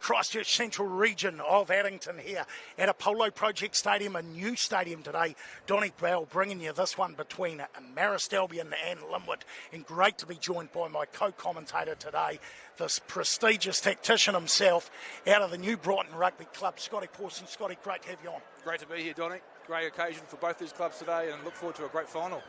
Christchurch Central region of Addington here at Apollo Project Stadium, a new stadium today. Donnie Bell bringing you this one between Marist, Albion and Linwood. And great to be joined by my co-commentator today, this prestigious tactician himself out of the New Brighton Rugby Club, Scotty Pawson. Scotty, great to have you on. Great to be here, Donnie. Great occasion for both these clubs today and look forward to a great final.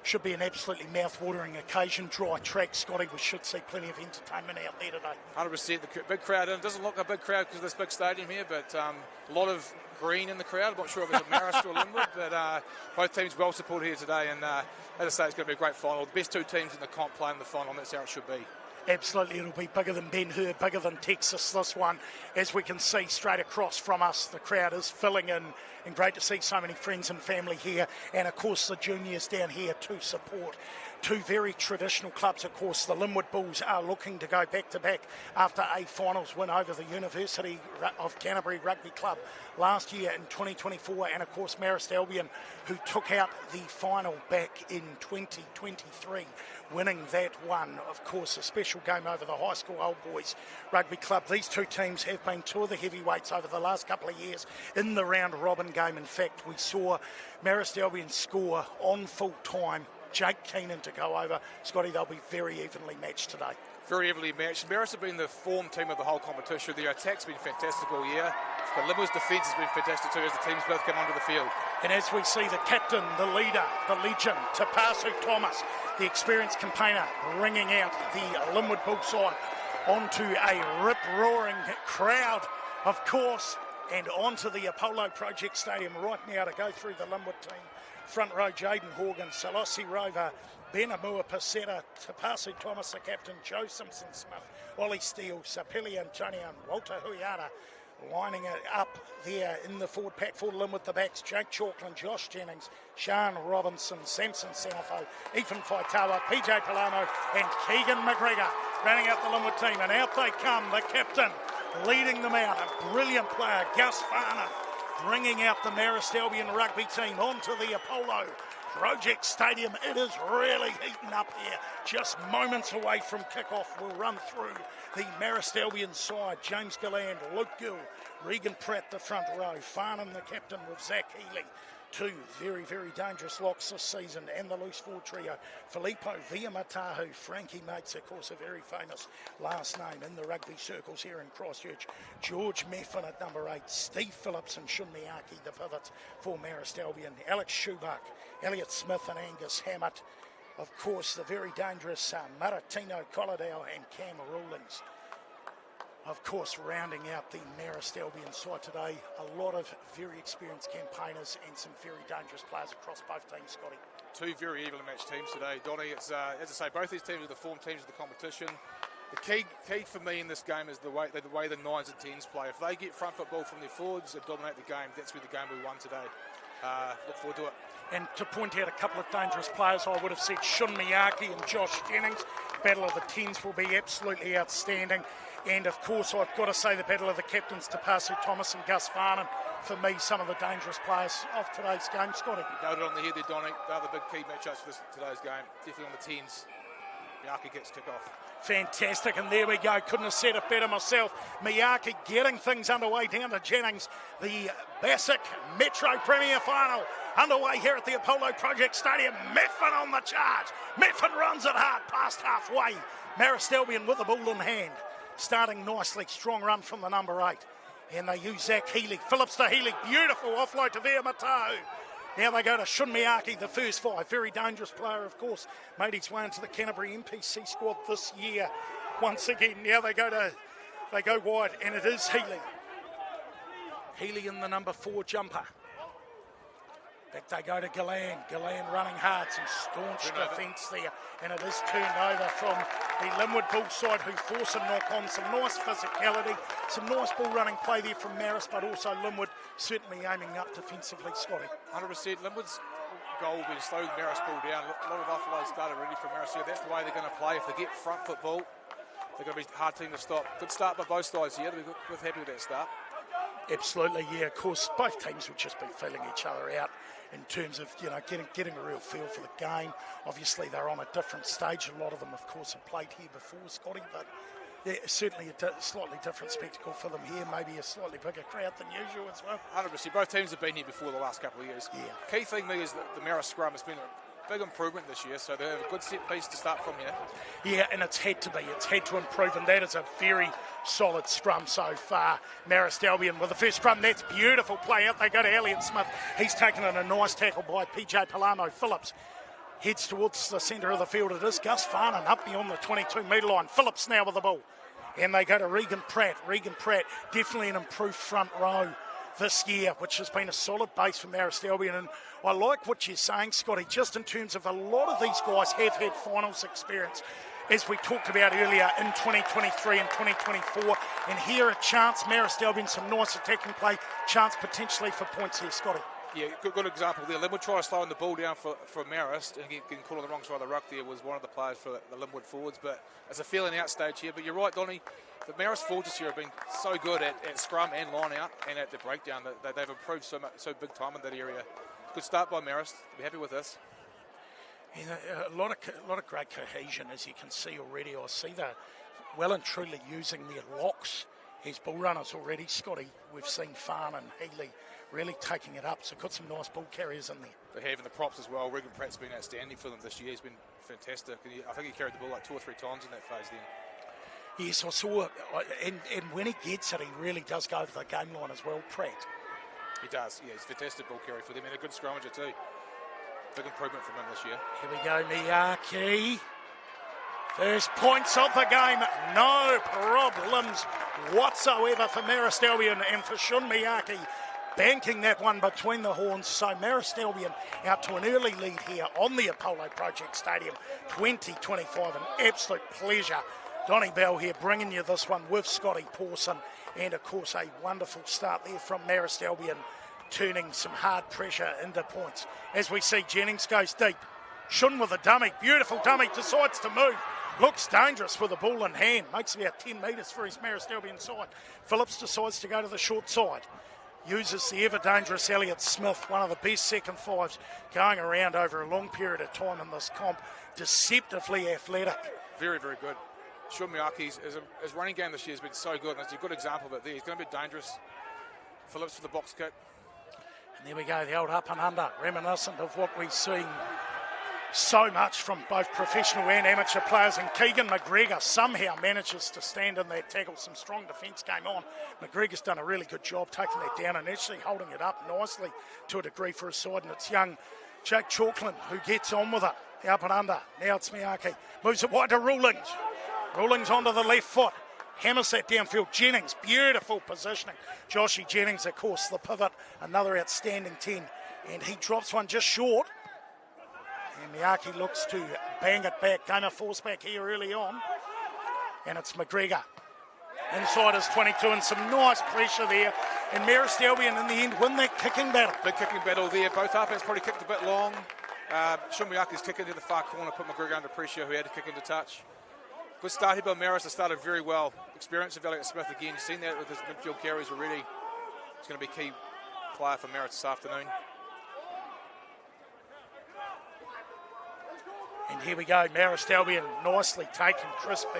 Should be an absolutely mouth-watering occasion. Dry track, Scotty. We should see plenty of entertainment out there today. 100%. The big crowd in. It doesn't look a big crowd because of this big stadium here, but a lot of green in the crowd. I'm not sure if it's at Marist or Linwood, but both teams well supported here today. And as I say, it's going to be a great final. The best two teams in the comp play in the final, and that's how it should be. Absolutely, it'll be bigger than Ben-Hur, bigger than Texas, this one. As we can see straight across from us, the crowd is filling in, and great to see so many friends and family here, and of course the juniors down here to support. Two very traditional clubs, of course. The Linwood Bulls are looking to go back-to-back after a finals win over the University of Canterbury Rugby Club last year in 2024, and of course Marist Albion, who took out the final back in 2023, winning that one. Of course, a special game over the High School Old Boys Rugby Club. These two teams have been two of the heavyweights over the last couple of years in the round-robin game. In fact, we saw Marist Albion score on full time. Jake Keenan to go over. Scotty, they'll be very evenly matched today. Very evenly matched. Marist have been the form team of the whole competition. Their attack's been fantastic all year. But Linwood's defence has been fantastic too as the teams both come onto the field. And as we see the captain, the leader, the legend, Tapasu Thomas, the experienced campaigner, bringing out the Linwood Bull side onto a rip-roaring crowd, of course, and onto the Apollo Project Stadium right now to go through the Linwood team. Front row, Jaden Horgan, Salossi Rover, Benamua Paseta, Tapasu Thomas, the captain, Joe Simpson-Smith, Ollie Steele, Sapeli Antonian, Walter Huiara, lining it up there in the forward pack for Linwood, the backs, Jake Chalkland, Josh Jennings, Sean Robinson, Samson Sanafo, Ethan Faitawa, PJ Palamo and Keegan McGregor running out the Linwood team. And out they come, the captain leading them out, a brilliant player, Gus Farner, bringing out the Marist Albion rugby team onto the Apollo Project Stadium. It is really heating up here. Just moments away from kickoff. We'll run through the Marist Albion side. James Galland, Luke Gill, Regan Pratt the front row, Farnham the captain with Zach Healy. Two very, very dangerous locks this season, and the loose forward trio. Filippo Viamatahu, Frankie Mates, of course, a very famous last name in the rugby circles here in Christchurch. George Meffin at number 8, Steve Phillips and Shun Miyake, the pivots for Marist Albion. Alex Schubach, Elliot Smith and Angus Hammett. Of course, the very dangerous Maratino Colladale and Cam Rawlings. Of course, rounding out the Marist Albion side today, a lot of very experienced campaigners and some very dangerous players across both teams, Scotty. Two very evenly matched teams today, Donnie. It's, as I say, both these teams are the form teams of the competition. The key for me in this game is the way the 9s and 10s play. If they get front foot ball from their forwards and dominate the game, that's where the game we won today. Look forward to it. And to point out a couple of dangerous players, I would have said Shun Miyake and Josh Jennings. Battle of the 10s will be absolutely outstanding. And of course, I've got to say the battle of the captains, Tapasu Thomas and Gus Farnham, for me, some of the dangerous players of today's game. Scotty. You nailed it on the head there, Donnie. They're the big key matchups for today's game. Definitely on the 10s. Miyake gets kick off. Fantastic, and there we go. Couldn't have said it better myself. Miyake getting things underway down to Jennings. The Bascik Metro Premier Final underway here at the Apollo Project Stadium. Meffin on the charge. Meffin runs it hard past halfway. Marist Albion with the ball in hand. Starting nicely, strong run from the number 8. And they use Zach Healy. Phillips to Healy, beautiful offload to Viamatahu. Now they go to Shun Miyake, the first 5. Very dangerous player, of course. Made his way into the Canterbury NPC squad this year. Once again, now they go wide, and it is Healy. Healy in the number 4 jumper. Back they go to Galland. Galland running hard, some staunch defence there. And it is turned over from the Linwood Bull side, who force a knock on. Some nice physicality, some nice ball running play there from Marist, but also Linwood certainly aiming up defensively, Scotty. 100%. Linwood's goal will be to slow Marist ball down. A lot of offloads started ready from Marist here. That's the way they're going to play. If they get front foot ball, they're going to be a hard team to stop. Good start by both sides here. We're happy with that start. Absolutely, yeah. Of course, both teams would just be feeling each other out in terms of, you know, getting a real feel for the game. Obviously, they're on a different stage. A lot of them, of course, have played here before, Scotty, but Yeah, certainly a slightly different spectacle for them here, maybe a slightly bigger crowd than usual as well. 100%. Both teams have been here before the last couple of years. Yeah. Key thing to me is that the Marist scrum has been a big improvement this year, so they have a good set piece to start from here. Yeah, and it's had to be. It's had to improve, and that is a very solid scrum so far. Marist Albion with the first scrum. That's beautiful play out. They go to Elliott Smith. He's taken in a nice tackle by PJ Polano. Phillips heads towards the centre of the field. It is Gus Farnan up beyond the 22-metre line. Phillips now with the ball. And they go to Regan Pratt. Regan Pratt, definitely an improved front row this year, which has been a solid base for Marist Albion. And I like what you're saying, Scotty, just in terms of a lot of these guys have had finals experience, as we talked about earlier in 2023 and 2024. And here a chance, Marist Albion, some nice attacking play, chance potentially for points here, Scotty. Yeah, good example there. Linwood tried slowing the ball down for Marist, and getting caught on the wrong side of the ruck there was one of the players for the Linwood forwards. But it's a feeling out stage here. But you're right, Donnie, the Marist forwards this year have been so good at scrum and line out and at the breakdown that they've improved so big time in that area. Good start by Marist. Be happy with this. Yeah, a lot of great cohesion, as you can see already. I see that well and truly using their locks as bull runners already, Scotty. We've seen Farn and Healy really taking it up, so got some nice ball carriers in there. They have in the props as well. Regan Pratt's been outstanding for them this year. He's been fantastic. I think he carried the ball like 2 or 3 times in that phase then. Yes, I saw it, and when he gets it, he really does go to the game line as well, Pratt. He does, yeah, he's a fantastic ball carrier for them, and a good scrummager too. Big improvement from him this year. Here we go, Miyake. First points of the game, no problems whatsoever for Marist Albion and for Shun Miyake, banking that one between the horns. So Marist Albion out to an early lead here on the Apollo Project Stadium, 2025, an absolute pleasure. Donnie Bell here bringing you this one with Scotty Pawson, and of course a wonderful start there from Marist Albion, turning some hard pressure into points. As we see, Jennings goes deep. Shun with a dummy, beautiful dummy, decides to move. Looks dangerous with the ball in hand. Makes about 10 metres for his Marist Albion side. Phillips decides to go to the short side. Uses the ever-dangerous Elliott Smith, one of the best second fives going around over a long period of time in this comp. Deceptively athletic. Very, very good. Shun Miyake's his running game this year has been so good, and it's a good example of it there. He's going to be dangerous. Phillips for the box kick. And there we go, the old up and under, reminiscent of what we've seen so much from both professional and amateur players. And Keegan McGregor somehow manages to stand in that tackle. Some strong defence came on. McGregor's done a really good job taking that down and actually holding it up nicely to a degree for his side. And it's young Jake Chalkland who gets on with it. The up and under. Now it's Miyake. Moves it wide to Rawlings. Rawlings onto the left foot. Hammers that downfield. Jennings, beautiful positioning. Joshy Jennings, of course, the pivot. Another outstanding 10. And he drops one just short. And Miyake looks to bang it back. Gamer force back here early on. And it's McGregor. Inside his 22 and some nice pressure there. And Marist Albion in the end win that kicking battle. Big kicking battle there. Both halfbacks probably kicked a bit long. Shun Miyake's kick into the far corner, put McGregor under pressure, who had to kick into touch. Good start here by Marist. It started very well. Experience of Elliott Smith again. Seen that with his midfield carries already. He's going to be a key player for Marist this afternoon. And here we go, Marist Albion nicely taken, crispy,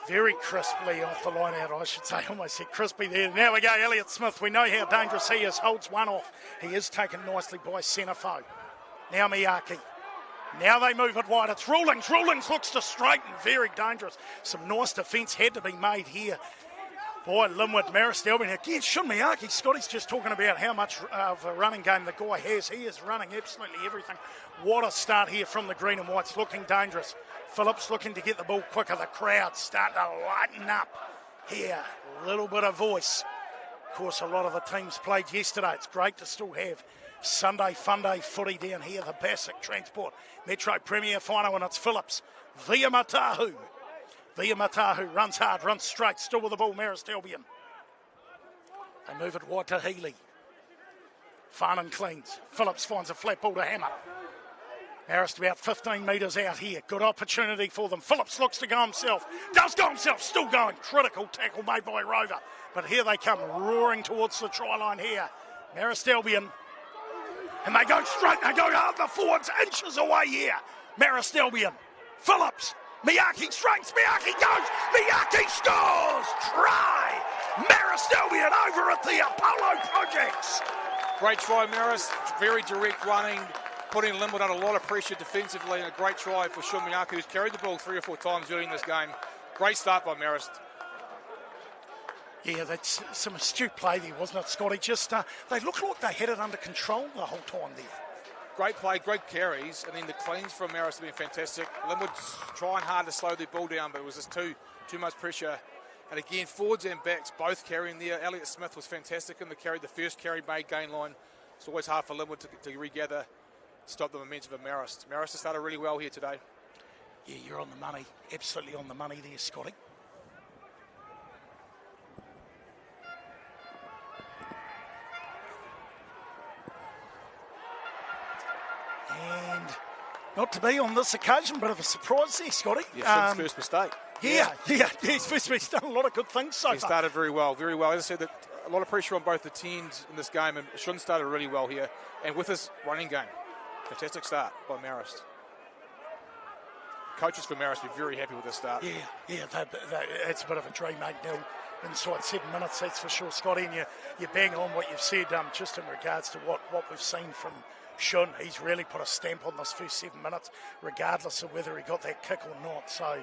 very crisply off the line out, I should say, almost said crispy there. Now we go, Elliott Smith, we know how dangerous he is, holds one off. He is taken nicely by Senefo. Now Miyake. Now they move it wide, it's Rawlings. Rawlings looks to straighten, very dangerous. Some nice defence had to be made here. Boy, Linwood, Marist Albion. Again, Shun Miyake, Scotty's just talking about how much of a running game the guy has. He is running absolutely everything. What a start here from the green and whites, looking dangerous. Phillips looking to get the ball quicker. The crowd starting to lighten up here. A little bit of voice. Of course, a lot of the teams played yesterday. It's great to still have Sunday fun day footy down here. The Bascik Transport Metro Premier Final, and it's Phillips via Matahu. Via Matahu runs hard, runs straight, still with the ball, Marist Albion. They move it wide to Healy. Farnan cleans. Phillips finds a flat ball to Hammer. Marist about 15 metres out here. Good opportunity for them. Phillips looks to go himself. Does go himself. Still going. Critical tackle made by Rover. But here they come roaring towards the try line here. Marist Albion. And they go straight. They go hard. The forwards inches away here. Marist Albion. Phillips. Miyake strikes, Miyake goes, Miyake scores! Try! Marist Albion over at the Apollo Projects. Great try, Marist. Very direct running, putting Linwood under a lot of pressure defensively, and a great try for Sean Miyake, who's carried the ball 3 or 4 times early in this game. Great start by Marist. Yeah, that's some astute play there, wasn't it, Scotty? Just, they looked like they had it under control the whole time there. Great play, great carries, and then the cleans from Marist have been fantastic. Linwood's trying hard to slow their ball down, but it was just too much pressure. And again, forwards and backs both carrying there. Elliott Smith was fantastic in the carry. The first carry made gain line. It's always hard for Linwood to regather, stop the momentum of Marist. Marist has started really well here today. Yeah, you're on the money. Absolutely on the money there, Scotty. And not to be on this occasion, bit of a surprise there, Scotty. Yeah, Finn's first mistake. Yeah, he's done a lot of good things so far. He started very well, very well. As I said, that a lot of pressure on both the teams in this game, and Shun started really well here. And with his running game, fantastic start by Marist. Coaches for Marist be very happy with this start. Yeah, it's a bit of a dream, mate. Now, inside 7 minutes, that's for sure, Scotty. And you bang on what you've said, just in regards to what we've seen from Shun. He's really put a stamp on this first 7 minutes, regardless of whether he got that kick or not. So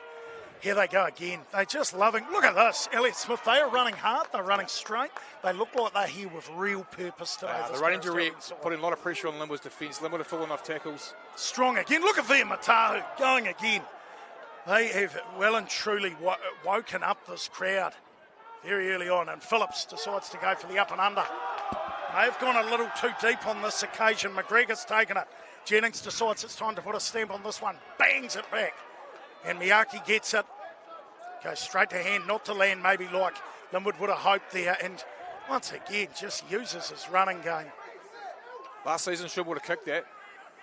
here they go again. They're just loving. Look at this. Elliott Smith, they are running hard. They're running straight. They look like they're here with real purpose today. They're running direct, putting a lot of pressure on Linwood's defence. Linwood are falling off tackles. Strong again. Look at them, Matahu going again. They have well and truly woken up this crowd very early on. And Phillips decides to go for the up and under. They've gone a little too deep on this occasion. McGregor's taken it. Jennings decides it's time to put a stamp on this one. Bangs it back. And Miyake gets it. Goes straight to hand, not to land, maybe like Linwood would have hoped there. And once again, just uses his running game. Last season, Shun would have kicked that.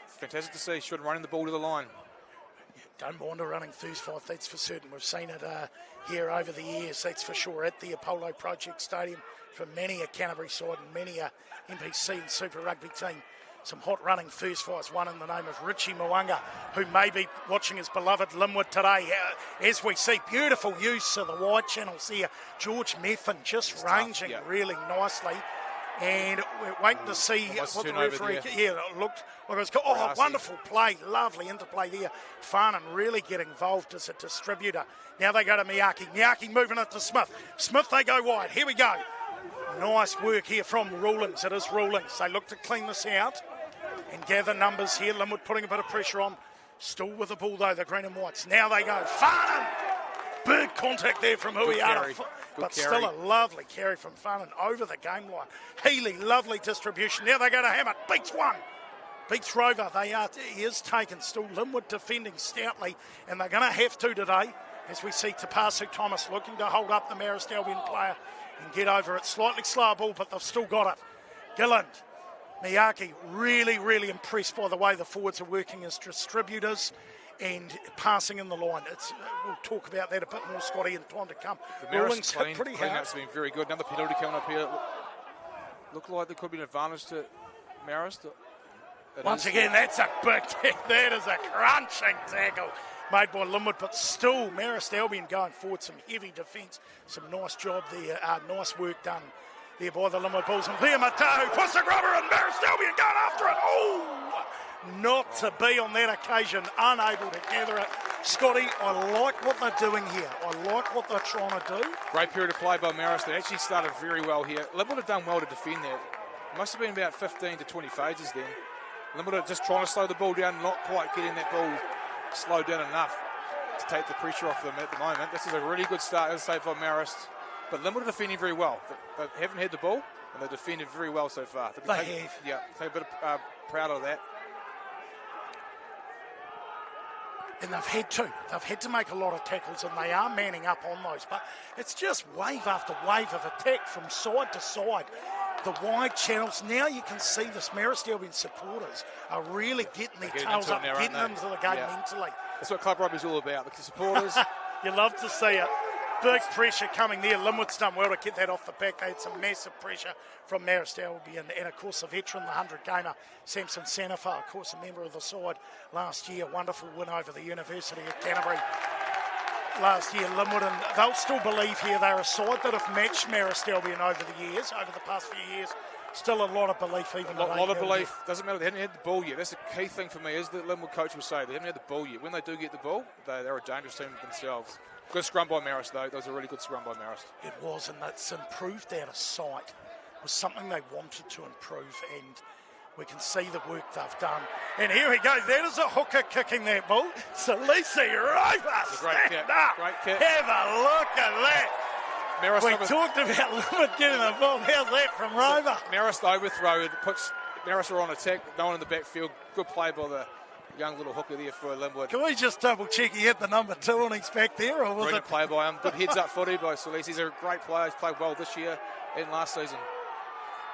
Fantastic to see Shun running the ball to the line. Don't mind a running first five, that's for certain. We've seen it here over the years, that's for sure, at the Apollo Project Stadium for many a Canterbury side and many a NPC and Super Rugby team. Some hot running first fights, one in the name of Richie Mwanga, who may be watching his beloved Linwood today. As we see, beautiful use of the wide channels here. George Meffin just ranging really nicely. And we're waiting to see what the referee... Yeah, it looked like it was... Oh, wonderful play. Lovely interplay there. Farnan really getting involved as a distributor. Now they go to Miyake. Miyake moving it to Smith. Smith, they go wide. Here we go. Nice work here from Rawlings. It is Rawlings. They look to clean this out and gather numbers here. Linwood putting a bit of pressure on. Still with the ball, though, the green and whites. Now they go. Farnan! Big contact there from Huiara. But still a lovely carry from Farnan over the game line. Healy, lovely distribution. Now they go to Hammett. Beats one. Beats Rover. He is taken. Still Linwood defending stoutly. And they're going to have to today, as we see Tapasu Thomas looking to hold up the Marist Albion player and get over it. Slightly slower ball, but they've still got it. Gilland, Miyake, really, really impressed by the way the forwards are working as distributors and passing in the line. We'll talk about that a bit more, Scotty, in time to come. The Marist clean-up's been very good. Another penalty coming up here. Look like there could be an advantage to Marist. Once again, that's a big tackle. That is a crunching tackle made by Linwood, but still Marist Albion going forward. Some heavy defence, some nice job there, nice work done there by the Linwood Bulls. And there Matahu puts the rubber and Marist Albion going after it. Oh! Not to be on that occasion, unable to gather it. Scotty, I like what they're doing here. I like what they're trying to do. Great period of play by Marist. They actually started very well here. Linwood have done well to defend that. It must have been about 15 to 20 phases then. Linwood are just trying to slow the ball down, not quite getting that ball slowed down enough to take the pressure off them at the moment. This is a really good start, as I say, for Marist. But Linwood are defending very well. They haven't had the ball, and they've defended very well so far. They have. Yeah, take a bit of proud of that. And they've had to make a lot of tackles, and they are manning up on those. But it's just wave after wave of attack from side to side. The wide channels. Now you can see this Marist Albion supporters are really getting their tails up, getting into the game mentally. That's what club rugby's all about. The supporters. You love to see it. Big pressure coming there. Linwood's done well to get that off the back. They had some massive pressure from Marist Albion. And, of course, the veteran, the 100-gamer, Samson Sanafa, of course, a member of the side last year. Wonderful win over the University of Canterbury. last year, Linwood, and they'll still believe here they're a side that have matched Marist Albion over the past few years. Still a lot of belief, even a lot of belief. Doesn't matter, they haven't had the ball yet. That's the key thing for me, is that Linwood coach will say they haven't had the ball yet. When they do get the ball, they're a dangerous team themselves. Good scrum by Marist, though. That was a really good scrum by Marist. It was, and that's improved out of sight. It was something they wanted to improve, and we can see the work they've done. And here we go. That is a hooker kicking that ball. Salisi Rover, great kick. Up. Great kick. Have a look at that. Marist we talked about Linwood getting the ball. How's that from Rover? Marist overthrow. It puts Marist on attack. No one in the backfield. Good play by the young little hooker there for Linwood. Can we just double check he had the number 2 on his back there, or was Brilliant play by him. Good heads up footy by Salisi. He's a great player. He's played well this year and last season.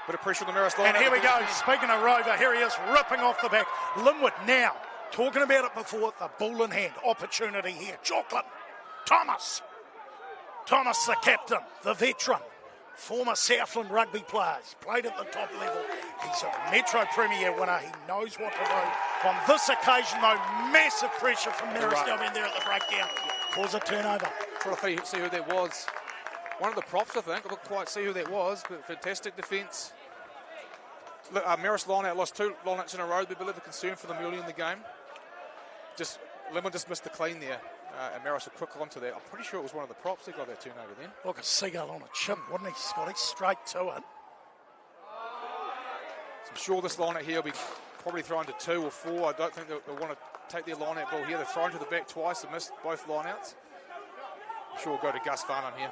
Bit of pressure on the Marist line. And here we go. Speaking of Rover, here he is ripping off the back. Linwood now, talking about it before, the ball in hand. Opportunity here. Chocolate. Thomas, the captain, the veteran, former Southland rugby player. He's played at the top level. He's a Metro Premier winner. He knows what to do. On this occasion, though, massive pressure from Marist Albion there at the breakdown. Cause a turnover. Trying to see who that was. One of the props, I think. I couldn't quite see who that was, but fantastic defence. Marist line-out lost 2 line-outs in a row. There'd be a bit of a concern for them early in the game. Linwood just missed the clean there, and Marist will quick onto that. I'm pretty sure it was one of the props that got that turnover then. Look, a seagull on a chip, wouldn't he, Scotty? Straight to it. So I'm sure this line-out here will be probably thrown to 2 or 4. I don't think they'll want to take their line-out ball here. They're thrown to the back twice. They missed both line-outs. I'm sure we'll go to Gus Farnham here.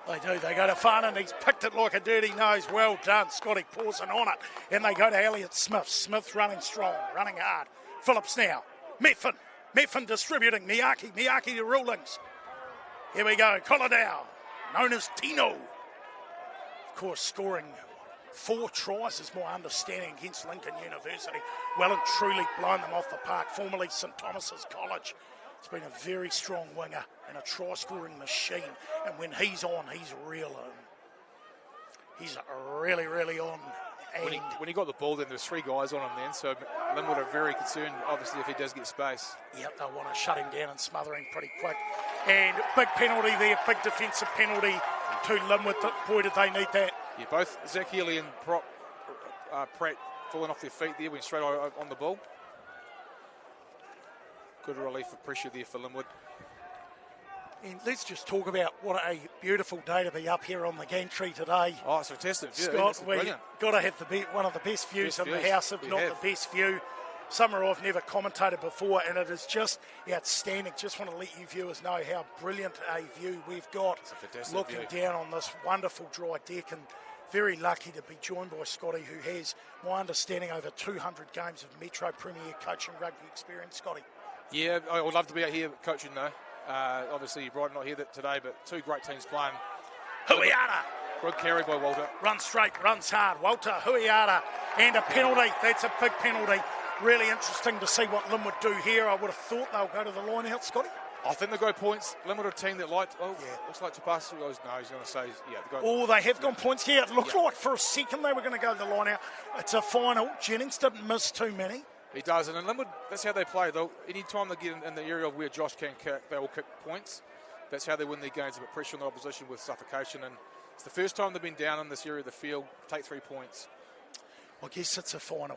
They do. They go to Farnham. He's picked it like a dirty nose. Well done. Scotty pausing on it. And they go to Elliot Smith. Smith running strong, running hard. Phillips now. Meffin distributing. Miyake to Rawlings. Here we go. Colladale, known as Tino. Of course, scoring 4 tries is my understanding against Lincoln University. Well and truly blown them off the park. Formerly St Thomas's College. It's been a very strong winger and a try-scoring machine. And when he's on, he's real on. He's really, really on. And when he got the ball, then there's 3 guys on him then, so Linwood are very concerned, obviously, if he does get space. Yep, they'll want to shut him down and smother him pretty quick. And big penalty there, big defensive penalty to Linwood. Boy, did they need that. Yeah, both Zach Healy and Pratt falling off their feet there, went straight on the ball. Good relief of pressure there for Linwood. And let's just talk about what a beautiful day to be up here on the gantry today. Oh, it's fantastic. Yeah, Scott, we've got to have one of the best views in the house, if not the best view. Somewhere I've never commentated before, and it is just outstanding. Just want to let you viewers know how brilliant a view we've got looking down on this wonderful dry deck, and very lucky to be joined by Scotty, who has, my understanding, over 200 games of Metro Premier coaching rugby experience. Scotty. Yeah, I would love to be out here coaching though. Obviously, Brighton not here today, but 2 great teams playing. Huiara. Good carry by Walter. Runs straight, runs hard. Walter Huiara. And a penalty. That's a big penalty. Really interesting to see what Linwood do here. I would have thought they'll go to the line out, Scotty. I think they'll go points. Linwood are a team that looks like Tapasa goes, no, he's going to say, they have gone points here. It looked like for a second they were going to go to the line out. It's a final. Jennings didn't miss too many. He does, and in Linwood, that's how they play. Any time they get in the area of where Josh can kick, they will kick points. That's how they win their games, a bit pressure on the opposition with suffocation. And it's the first time they've been down in this area of the field, take 3 points. I guess it's a final.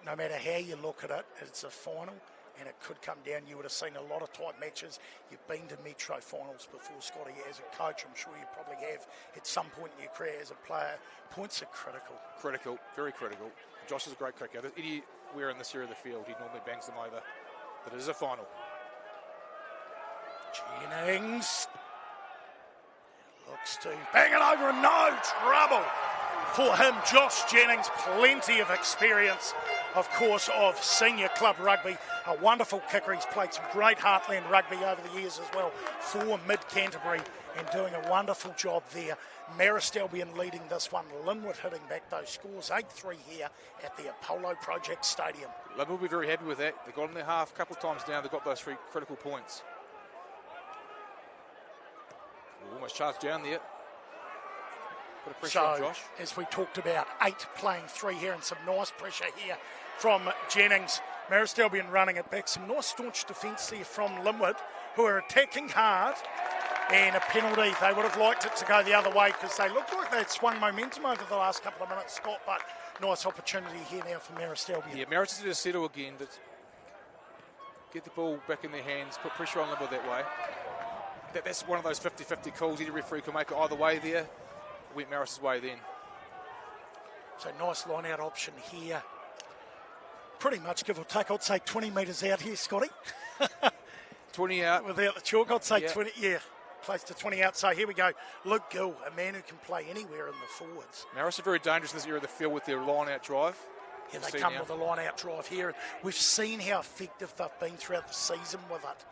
No matter how you look at it, it's a final, and it could come down. You would have seen a lot of tight matches. You've been to Metro finals before, Scotty, as a coach. I'm sure you probably have at some point in your career as a player. Points are critical. Critical, very critical. Josh is a great kicker. Anywhere in this area of the field, he normally bangs them over. But it is a final. Jennings looks to bang it over, and no trouble for him. Josh Jennings, plenty of experience, of course, of senior club rugby. A wonderful kicker. He's played some great Heartland rugby over the years as well for Mid-Canterbury, and doing a wonderful job there. Marist Albion leading this one. Linwood hitting back those scores. 8-3 here at the Apollo Project Stadium. Linwood will be very happy with that. They got in their half a couple of times down. They got those 3 critical points. Almost charged down there. Bit of pressure on Josh. As we talked about, 8 playing 3 here, and some nice pressure here from Jennings. Marist Albion running it back. Some nice staunch defence there from Linwood, who are attacking hard. And a penalty. They would have liked it to go the other way because they looked like they'd swung momentum over the last couple of minutes, Scott, but nice opportunity here now for Marist Albion. Yeah, Marist is going to settle again. Get the ball back in their hands, put pressure on Linwood that way. That's one of those 50-50 calls. Any referee can make it either way there. Went Marist's way then. So nice line-out option here. Pretty much, give or take, I'd say 20 metres out here, Scotty. 20 out. Without the chalk, I'd say 20, yeah. Close to 20 out. So here we go. Luke Gill, a man who can play anywhere in the forwards. Marist are very dangerous in this area of the field with their line-out drive. Yeah, they come with a line-out drive here. We've seen how effective they've been throughout the season with it.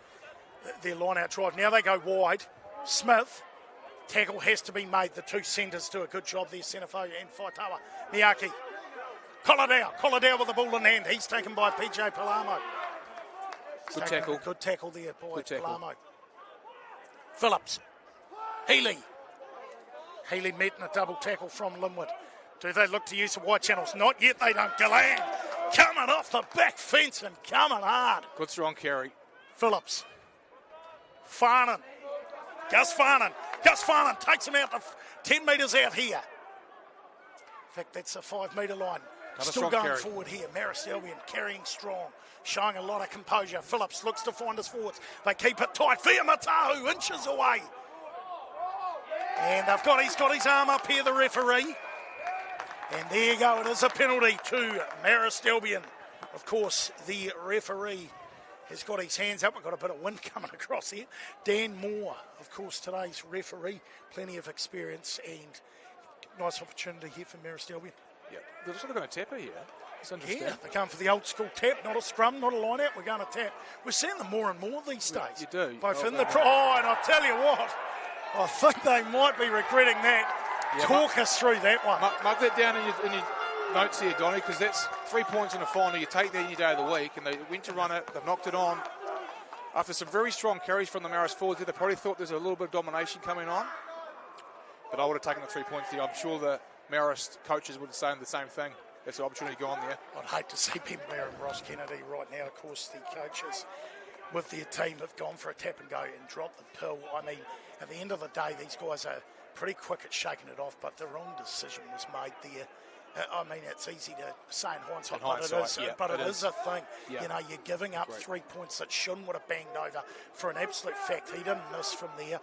Their line-out drive. Now they go wide. Smith. Tackle has to be made. The two centres do a good job there, Senefo and Faitawa. Miyake. Colladale with the ball in hand. He's taken by PJ Palamo. Good tackle. Good tackle there by tackle. Palamo. Phillips. Healy met in a double tackle from Linwood. Do they look to use the wide channels? Not yet, they don't. Galan coming off the back fence and coming hard. Good strong carry. Phillips. Farnan. Gus Farnan takes him out to 10 metres out here. In fact, that's a 5 metre line. Another Still going carry. forward here. Marist Albion carrying strong, showing a lot of composure. Phillips looks to find his forwards. They keep it tight. Fia Matahu inches away. And he's got his arm up here, the referee. And there you go. It is a penalty to Marist Albion. Of course, the referee has got his hands up. We've got a bit of wind coming across here. Dan Moore, of course, today's referee. Plenty of experience and nice opportunity here for Marist Albion. Yeah, they're sort of going to tap her here. It's interesting. Yeah, they're going for the old school tap, not a scrum, not a line out. We're going to tap. We're seeing them more and more these days. You do. Both in the and I'll tell you what, I think they might be regretting that. Yeah, talk us through that one. Mark that down in your notes here, Donny, because that's 3 points in the final. You take that any day of the week, and they went to run it. They've knocked it on. After some very strong carries from the Marist forwards, they probably thought there's a little bit of domination coming on. But I would have taken the 3 points there. I'm sure the Marist coaches would have said the same thing. That's an opportunity gone there. I'd hate to see Ben Blair and Ross Kennedy right now. Of course, the coaches with their team have gone for a tap and go and dropped the pill. I mean, at the end of the day, these guys are pretty quick at shaking it off, but the wrong decision was made there. I mean, it's easy to say in hindsight, but it is a thing. Yeah. You know, you're giving up 3 points that Shun would have banged over for an absolute fact. He didn't miss from there.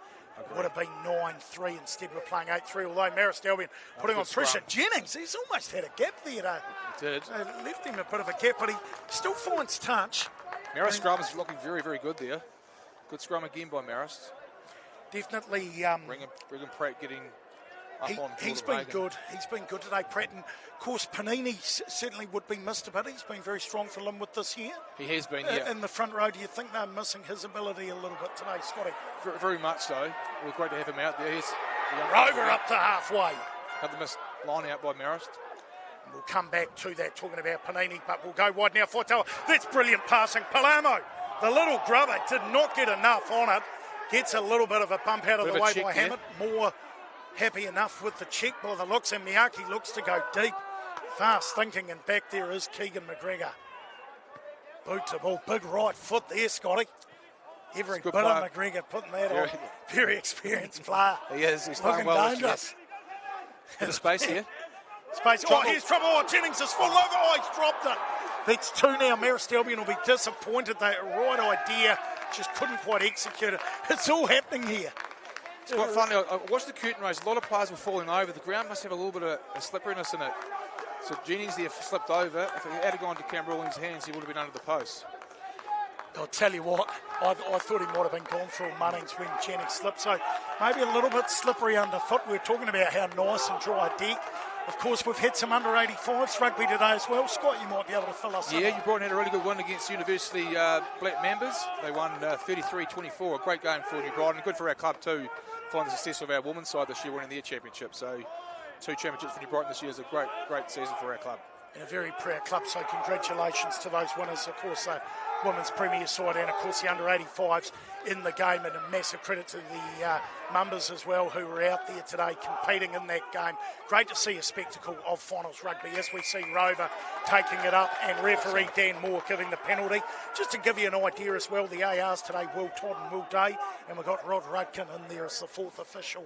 Would have been 9-3. Instead, we're playing 8-3. Although Marist Albion putting on pressure. Jennings, he's almost had a gap there. He did. Left him a bit of a gap, but he still finds touch. Marist scrum is looking very, very good there. Good scrum again by Marist. Definitely. Brigham Pratt getting up on. He's been good. He's been good today, Pratt. And of course, Panini certainly would be missed a bit. He's been very strong for Linwood this year. He has been, yeah. In the front row, do you think they're missing his ability a little bit today, Scotty? Very much so. We're great to have him out there. He's Rover up to halfway. Had the missed line out by Marist. We'll come back to that, talking about Panini, but we'll go wide now. Faitawa. That's brilliant passing. Palamo, the little grubber, did not get enough on it. Gets a little bit of a bump out of the way by Hammett. More happy enough with the check by the looks, and Miyake looks to go deep. Fast thinking, and back there is Keegan McGregor. Boot to ball, big right foot there, Scotty. Every bit of McGregor putting that on. Very experienced player. He is. He's looking well dangerous. Bit of space here. Space. Oh, here's trouble. Oh, Jennings is full over. Oh, he's dropped it. That's two now. Marist Albion will be disappointed. They right idea, just couldn't quite execute it. It's all happening here. It's quite funny. I watched the curtain raise. A lot of players were falling over. The ground must have a little bit of a slipperiness in it. So Jennings there slipped over. If it had gone to Cam Rawlings' hands, he would have been under the post. I'll tell you what, I thought he might have been gone for Munnings when Jennings slipped. So maybe a little bit slippery underfoot. We're talking about how nice and dry deck. Of course, we've had some under 85s rugby today as well. Scott, you might be able to fill us in. Yeah, New Brighton had a really good win against University Black Members. They won 33-24. A great game for New Brighton. Good for our club too, following the success of our women's side this year winning their championship. So 2 championships for New Brighton this year is a great season for our club. and a very proud club, so congratulations to those winners. Of course, the women's premier side and, of course, the under-85s in the game, and a massive credit to the Mumbas as well, who were out there today competing in that game. Great to see a spectacle of finals rugby as we see Rover taking it up and referee Dan Moore giving the penalty. Just to give you an idea as well, the ARs today, Will Todd and Will Day, and we've got Rod Rudkin in there as the fourth official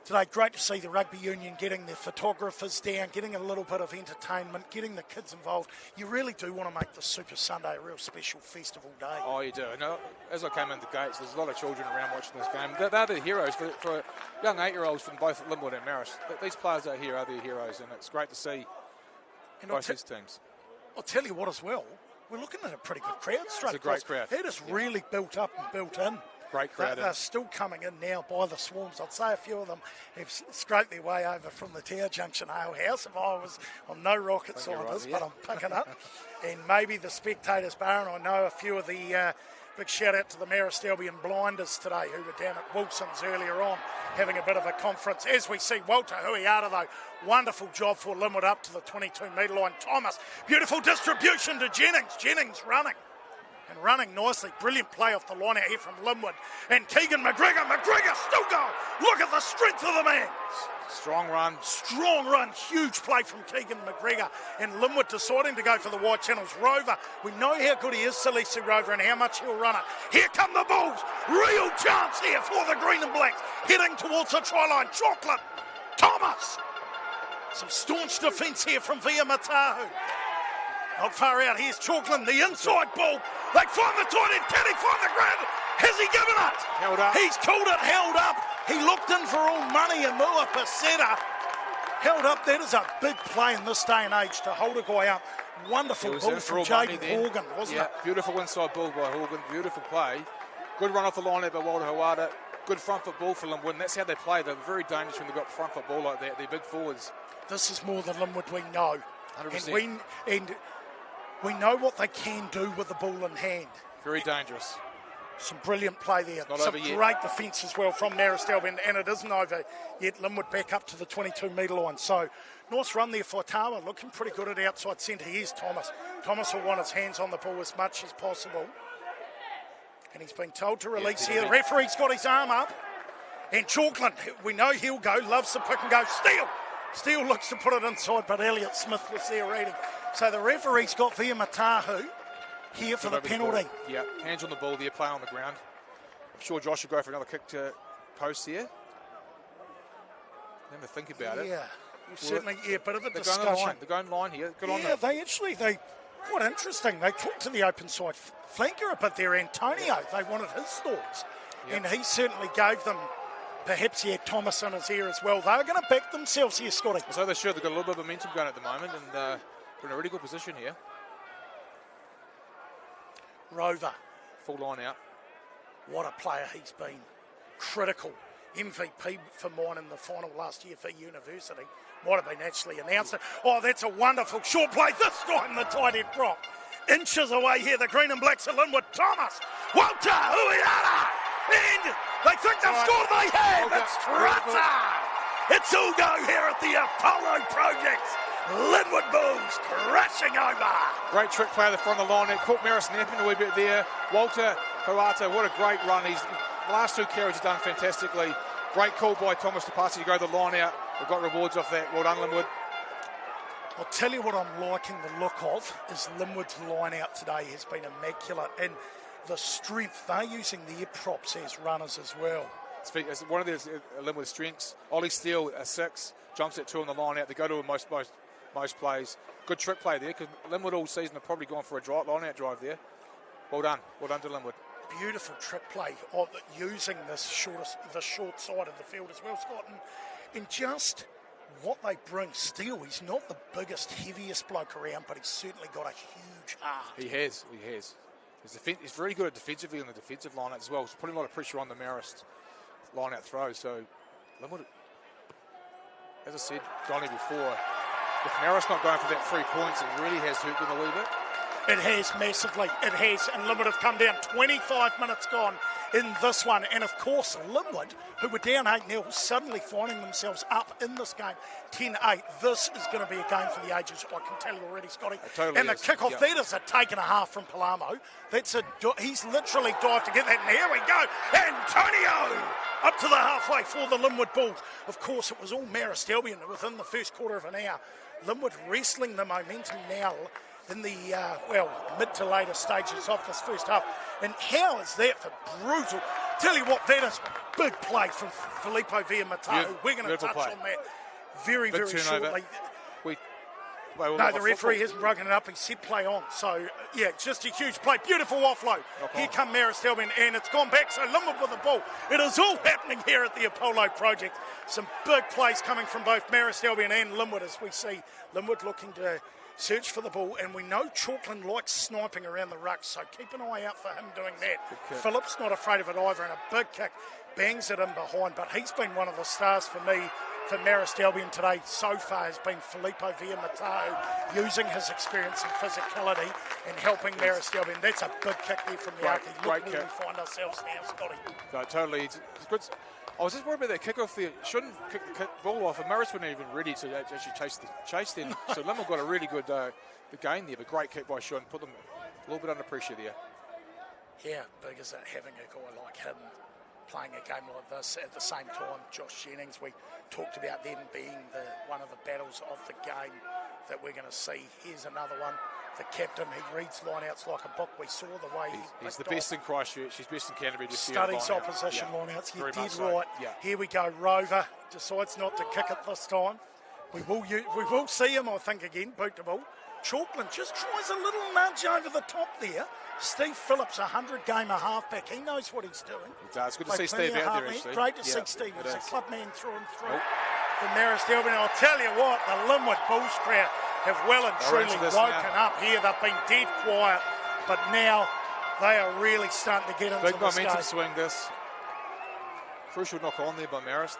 today. Great to see the rugby union getting their photographers down, getting a little bit of entertainment, getting the kids involved. You really do want to make the Super Sunday a real special festival day. Oh, you do. No, as I came in the gates, there's a lot of children around watching this game. They're the heroes for young 8-year-olds from both Linwood and Marist. These players out here are the heroes, and it's great to see both these teams. I'll tell you what as well, we're looking at a pretty good crowd straight. It's a great crowd. It is really built up and built in. Great crowd. They're still coming in now by the swarms. I'd say a few of them have scraped their way over from the Tower Junction Ale House. If I was on no rocket scientist, but I'm picking up. And maybe the Spectators Bar, and I know a few of the big shout out to the Marist Albion Blinders today, who were down at Wilson's earlier on having a bit of a conference. As we see Walter Huiata, though, wonderful job for Linwood up to the 22-metre line. Thomas, beautiful distribution to Jennings. Jennings running. And running nicely. Brilliant play off the line out here from Linwood. And Keegan McGregor. McGregor still going. Look at the strength of the man. Strong run. Strong run. Huge play from Keegan McGregor. And Linwood deciding to go for the wide channels. Rover. We know how good he is, Salesi Rover, and how much he'll run it. Here come the Bulls. Real chance here for the Green and Blacks. Heading towards the try line. Chocolate. Thomas. Some staunch defence here from Via Matahu. Not far out. Here's Chalkland, the inside ball. They find the tight end. Can he find the ground? Has he given it? Held up. He's called it held up. He looked in for all money, and Mua Paseta held up. That is a big play in this day and age to hold a guy up. Wonderful ball from Jaden Horgan, wasn't it? Beautiful inside ball by Horgan. Beautiful play. Good run off the line there by Walter Huiata. Good front foot ball for Linwood. And that's how they play. They're very dangerous when they've got front foot ball like that. They're big forwards. This is more than Linwood we know. 100%. And we know what they can do with the ball in hand. Very dangerous. Some brilliant play there. Some great defence as well from Marist Albion, and it isn't over yet. Linwood back up to the 22-metre line. So, nice run there for Tawa, looking pretty good at outside centre. Here's Thomas. Thomas will want his hands on the ball as much as possible. And he's been told to release here. The referee's got his arm up. And Chalkland, we know he'll go, loves the pick and go. Steele looks to put it inside, but Elliot Smith was there reading. So the referee's got Via Matahu here for the penalty. Yeah, hands on the ball there, play on the ground. I'm sure Josh will go for another kick to post here. Never think about it. Yeah, certainly, bit of a discussion. They're going line here. Good on them. Yeah, they quite interesting. They talked to the open side flanker a bit there, Antonio. They wanted his thoughts. Yep. And he certainly gave them. Perhaps he had Thomas in his ear as well. They're going to back themselves here, Scotty. So they should. They've got a little bit of momentum going at the moment, and we're in a really good position here. Rover. Full line out. What a player he's been. Critical. MVP for mine in the final last year for University. Might have been actually announced it. Oh, that's a wonderful short play. This time the tight end drop. Inches away here, the Green and Blacks of Linwood. Thomas. Walter Huiata. And they think they've scored. They have. It's Trata. It's all go here at the Apollo Project. Linwood Bulls crashing over. Great trick play at the front of the line. It caught Marist napping a wee bit there. Walter Huiata, what a great run. The last two carries have done fantastically. Great call by Thomas to pass. You go the line out. We've got rewards off that. Well done, Linwood. I'll tell you what I'm liking the look of is Linwood's line out today has been immaculate. And the strength, they're using their props as runners as well. It's one of the Linwood's strengths. Ollie Steele, a 6, jumps at 2 on the line out. They go to most plays. Good trick play there, because Linwood all season have probably gone for a line out drive there. Well done to Linwood. Beautiful trick play of using the short side of the field as well, Scott. And just what they bring. Steele, he's not the biggest, heaviest bloke around, but he's certainly got a huge heart. He has. He's very good at defensively on the defensive line as well. He's putting a lot of pressure on the Marist line out throw. So Linwood, as I said, Donnie before, if Marist not going for that 3 points, it really has hurt them a wee bit. It has massively. It has. And Linwood have come down. 25 minutes gone in this one. And of course, Linwood, who were down 8-0, suddenly finding themselves up in this game 10-8. This is going to be a game for the ages. I can tell you already, Scotty. Totally and the kick-off, that is a take and a half from Palamo. He's literally dived to get that. And here we go. Antonio up to the halfway for the Linwood Bulls. Of course, it was all Marist Albion within the first quarter of an hour. Linwood wrestling the momentum now in the, mid to later stages of this first half. And how is that for brutal? Tell you what, that is big play from Filippo Villamatau. We're going to touch on that very, very shortly. No, the referee hasn't broken it up. He said play on. So, yeah, just a huge play. Beautiful offload. Here come Marist Albion, and it's gone back. So, Linwood with the ball. It is all happening here at the Apollo Project. Some big plays coming from both Marist Albion and Linwood, as we see Linwood looking to search for the ball. And we know Chalkland likes sniping around the ruck, so keep an eye out for him doing that. Phillips not afraid of it either, and a big kick. Bangs it in behind, but he's been one of the stars for me. For Marist Albion today so far has been Filippo Villamatau, using his experience and physicality and helping Marist Albion. That's a big kick there from the Arky. Look where we find ourselves now, Scotty. No, totally. It's good. I was just worried about that kick-off there. Shouldn't kick the ball off, and Marist weren't even ready to actually chase them. So Linwood got a really good the gain there, but great kick by Sean. Put them a little bit under pressure there. Yeah, big is it having a guy like him playing a game like this at the same time. Josh Jennings, we talked about them being one of the battles of the game that we're going to see. Here's another one. The captain, he reads lineouts like a book. We saw the way he's the best in Christchurch. He's best in Canterbury. Studies opposition lineouts. You're dead right. Yeah. Here we go. Rover decides not to kick it this time. We will see him, I think, again. Boot the ball. Chalkland just tries a little nudge over the top there. Steve Phillips, 100-gamer halfback. He knows what he's doing. It does. Good to see Steve out there, actually. Great to see Steve. He's a club man through and through. For Marist Albion, I'll tell you what, the Linwood Bulls crowd have well and truly woken up here. They've been dead quiet, but now they are really starting to get into big this momentum game. swing this. Crucial knock on there by Marist.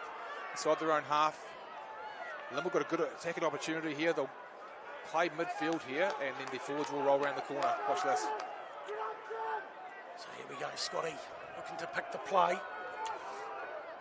Inside their own half. Linwood got a good attacking opportunity here. They'll play midfield here, and then the forwards will roll around the corner. Watch this. So here we go, Scotty, looking to pick the play.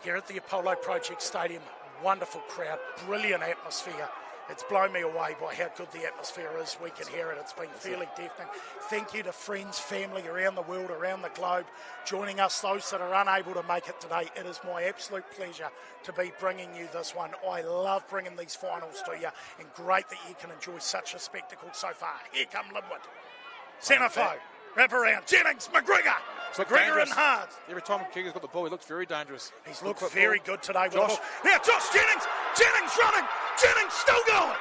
Here at the Apollo Project Stadium, wonderful crowd, brilliant atmosphere. It's blown me away by how good the atmosphere is. We can hear it. It's been fairly deafening. Thank you to friends, family around the world, around the globe, joining us, those that are unable to make it today. It is my absolute pleasure to be bringing you this one. I love bringing these finals to you, and great that you can enjoy such a spectacle so far. Here come Linwood. Centre wrap around. Jennings, McGregor. McGregor in hard. Every time McGregor's got the ball, he looks very dangerous. He's looked very good today with the ball. Now Josh Jennings. Jennings running. Jennings still going.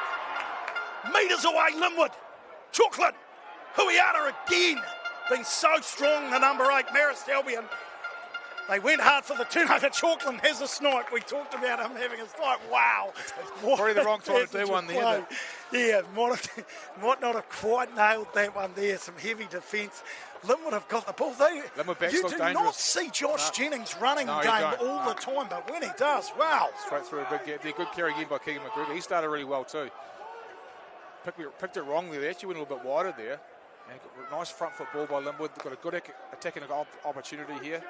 Metres away, Linwood. Chalkland. Huiata again. Been so strong, the number 8, Marist Albion. They went hard for the turnover. Chalkland has a snipe. We talked about him having a snipe. Wow. Probably the wrong time to do one there. Yeah, might not have quite nailed that one there. Some heavy defence. Linwood have got the ball. You do not see Josh Jennings running game all the time, but when he does, wow. Straight through a big gap. Good carry again by Keegan McGregor. He started really well too. Picked it wrongly. They actually went a little bit wider there. And got a nice front foot ball by Linwood. They've got a good attacking opportunity here.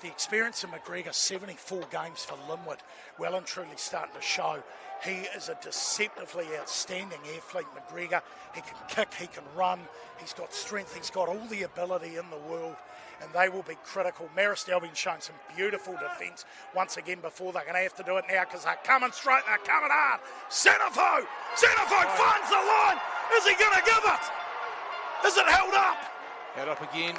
The experience of McGregor, 74 games for Linwood, well and truly starting to show. He is a deceptively outstanding athlete, McGregor. He can kick, he can run, he's got strength, he's got all the ability in the world, and they will be critical. Marist Albion showing some beautiful defence once again before. They're going to have to do it now because they're coming straight, they're coming hard. Centerfo finds the line. Is he going to give it? Is it held up? Held up again.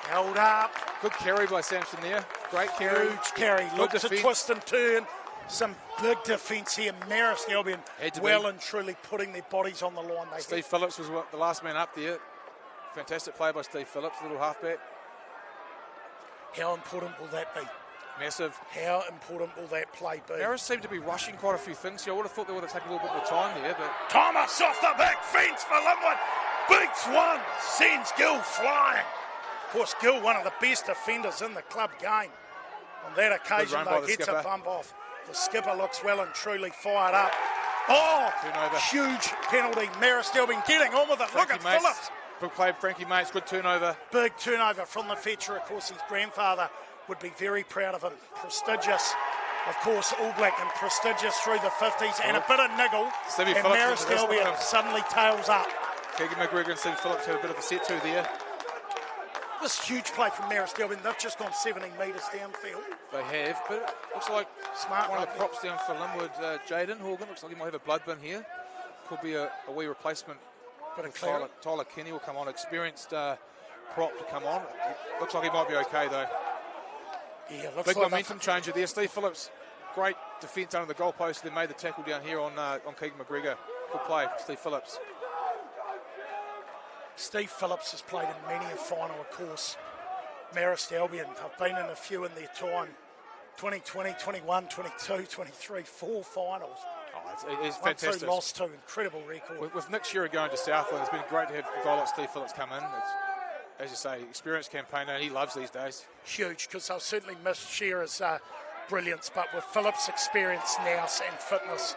Held up. Good carry by Sampson there. Great carry. Huge carry. Look to twist and turn. Some big defence here. Marist Albion well and truly putting their bodies on the line. Steve Phillips was the last man up there. Fantastic play by Steve Phillips, little halfback. How important will that be? Massive. How important will that play be? Marist seemed to be rushing quite a few things here. I would have thought they would have taken a little bit more time there, but Thomas off the back fence for Linwood. Beats one. Sends Gill flying. Of course, Gill, one of the best defenders in the club game. On that occasion, though, gets a bump off. The skipper looks well and truly fired up. Oh, huge penalty. Marist Albion getting on with it. Look at Phillips. Good play, Frankie Mates, good turnover. Big turnover from the fetcher. Of course, his grandfather would be very proud of him. Prestigious, of course, All Black and prestigious through the 50s, and a bit of niggle. Stevie and Phillips Marist Albion suddenly tails up. Keegan McGregor and Stevie Phillips had a bit of a set to there. This huge play from Marist Albion. They've just gone 17 metres downfield. They have, but it looks like Smart one of the props down for Linwood, Jaden Horgan. Looks like he might have a blood bin here. Could be a wee replacement. Bit of Tyler Kenny will come on, experienced prop to come on. Looks like he might be okay though. Yeah, looks big like momentum changer there. Steve Phillips, great defence under the goalpost. They made the tackle down here on Keegan McGregor. Good play, Steve Phillips. Steve Phillips has played in many a final, of course. Marist Albion have been in a few in their time. 2020, 21, 22, 23, 4 finals. Oh, it's fantastic. 1-2 lost to, incredible record. With Nick Shearer going to Southland, it's been great to have a guy like Steve Phillips come in. It's, as you say, experienced campaigner, and he loves these days. Huge, because they'll certainly miss Shearer's brilliance, but with Phillips' experience now and fitness,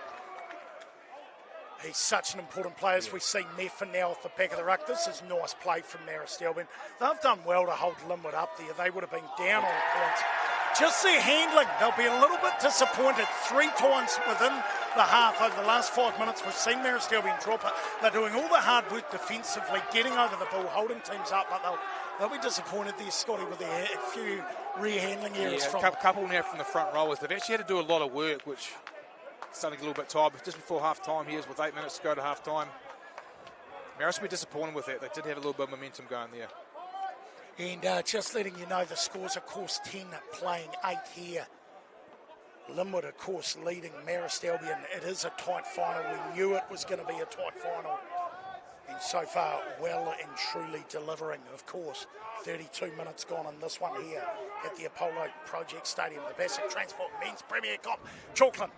he's such an important player. As we see Meffin now off the back of the ruck. This is nice play from Marist Albion. They've done well to hold Linwood up there. They would have been down on points. Just their handling, they'll be a little bit disappointed. 3 times within the half over the last 5 minutes, we've seen Marist Albion drop it. They're doing all the hard work defensively, getting over the ball, holding teams up, but they'll be disappointed there, Scotty, with a few rear handling areas. Yeah, a couple now from the front rowers. They've actually had to do a lot of work, which is starting to get a little bit tired. But just before half-time, here's with 8 minutes to go to half-time. Marist will be disappointed with that. They did have a little bit of momentum going there. And just letting you know, the scores, of course, 10 playing 8 here. Linwood, of course, leading Marist Albion. It is a tight final. We knew it was going to be a tight final. And so far, well and truly delivering, of course. 32 minutes gone in this one here at the Apollo Project Stadium. The Bascik Transport Men's Premier Cup. Chalkland.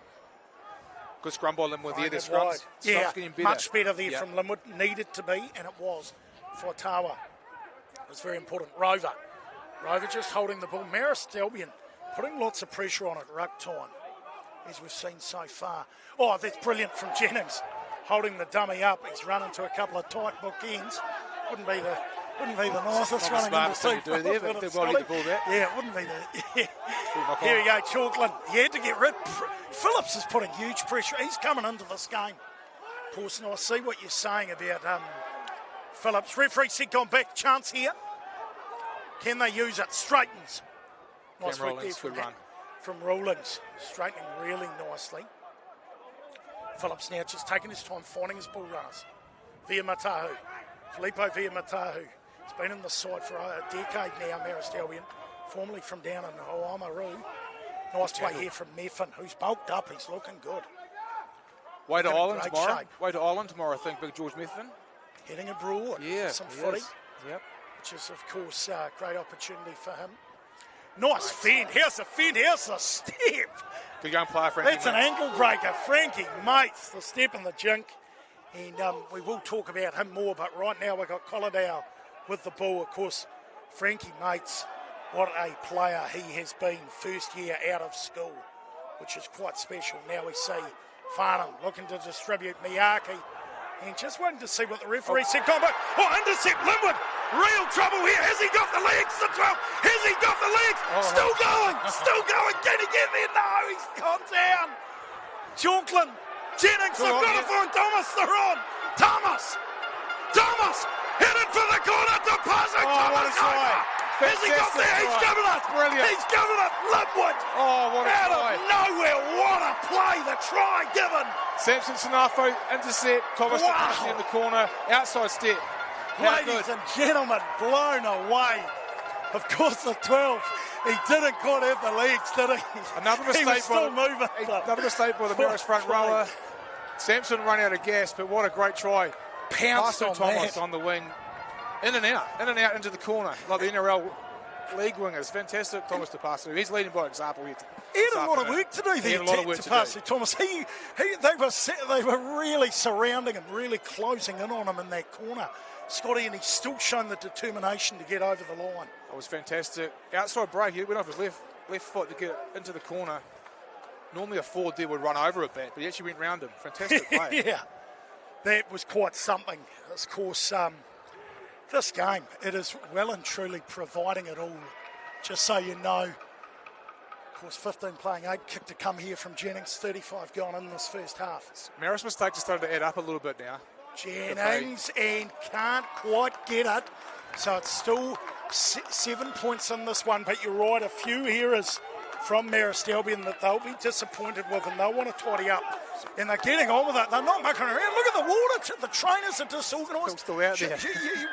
Good scrum by Linwood there. Their scrums. Yeah, better. Much better there from Linwood. Needed to be, and it was for Tawa. It was very important. Rover just holding the ball. Marist Albion putting lots of pressure on at ruck time, as we've seen so far. Oh, that's brilliant from Jennings, holding the dummy up. He's run into a couple of tight bookends. Wouldn't be the nicest running into two. Do there, but they've got to get the ball there. Yeah, it wouldn't be the. Here we go, Chalkland. He had to get rid. Phillips is putting huge pressure. He's coming into this game. Of course, and I see what you're saying about Phillips. Referee said gone back. Chance here. Can they use it? Straightens. Nice work there from Rawlings. Straightening really nicely. Phillips now just taking his time, finding his ball runners. Via Matahu. Filippo Via Matahu. He's been in the side for a decade now, Marist Albion. Formerly from down in Oamaru. Nice play here from Meffin, who's bulked up. He's looking good. Way to Ireland tomorrow. Way to Ireland tomorrow, I think, Big George Meffin. Heading abroad. Yeah, some footy. Yep. Which is, of course, a great opportunity for him. Nice fend. Here's the fend. Here's the step. Good young player, Frankie. That's an ankle breaker. Frankie Mates, the step and the jink. And we will talk about him more, but right now we've got Colladale with the ball. Of course, Frankie Mates, what a player he has been first year out of school, which is quite special. Now we see Farnham looking to distribute Miyake. And just waiting to see what the referee said. Intercept Linwood. Real trouble here. Has he got the legs? The 12. Has he got the legs? Still going. Still going. Can he get there? No, he's gone down. Chalkland. Jennings. They've got it for him. Thomas. They're on. Thomas. Headed for the corner to Bascik. What a try. Has he got there? He's given it. Brilliant. He's given it. Linwood. What a out try. Out of nowhere. What a play. The try given. Samson Sanafo intercept. Thomas in the corner. Outside step. Ladies and gentlemen, blown away. Of course, the 12. He didn't quite have the legs, did he? Another mistake. He was still moving. Another mistake by the Marist front rower. Samson run out of gas, but what a great try. Pounced on Thomas that. On the wing. In and out into the corner, like the NRL league wingers. Fantastic, Thomas Tapasu. He's leading by example here. He had a lot of work to do there, Tapasu Thomas. They were really surrounding him, really closing in on him in that corner, Scotty, and he's still shown the determination to get over the line. It was fantastic. Outside break, he went off his left foot to get into the corner. Normally a forward there would run over a bit, but he actually went round him. Fantastic play. Yeah, that was quite something. Of course, This game, it is well and truly providing it all. Just so you know, of course, 15 playing 8, kick to come here from Jennings, 35 gone in this first half. Marist mistakes are starting to add up a little bit now. Jennings and can't quite get it. So it's still 7 points in this one, but you're right, a few errors from Marist Albion that they'll be disappointed with, and they'll want to tidy up. And they're getting on with it. They're not mucking around. Look at the water. The trainers are disorganised. Still out there.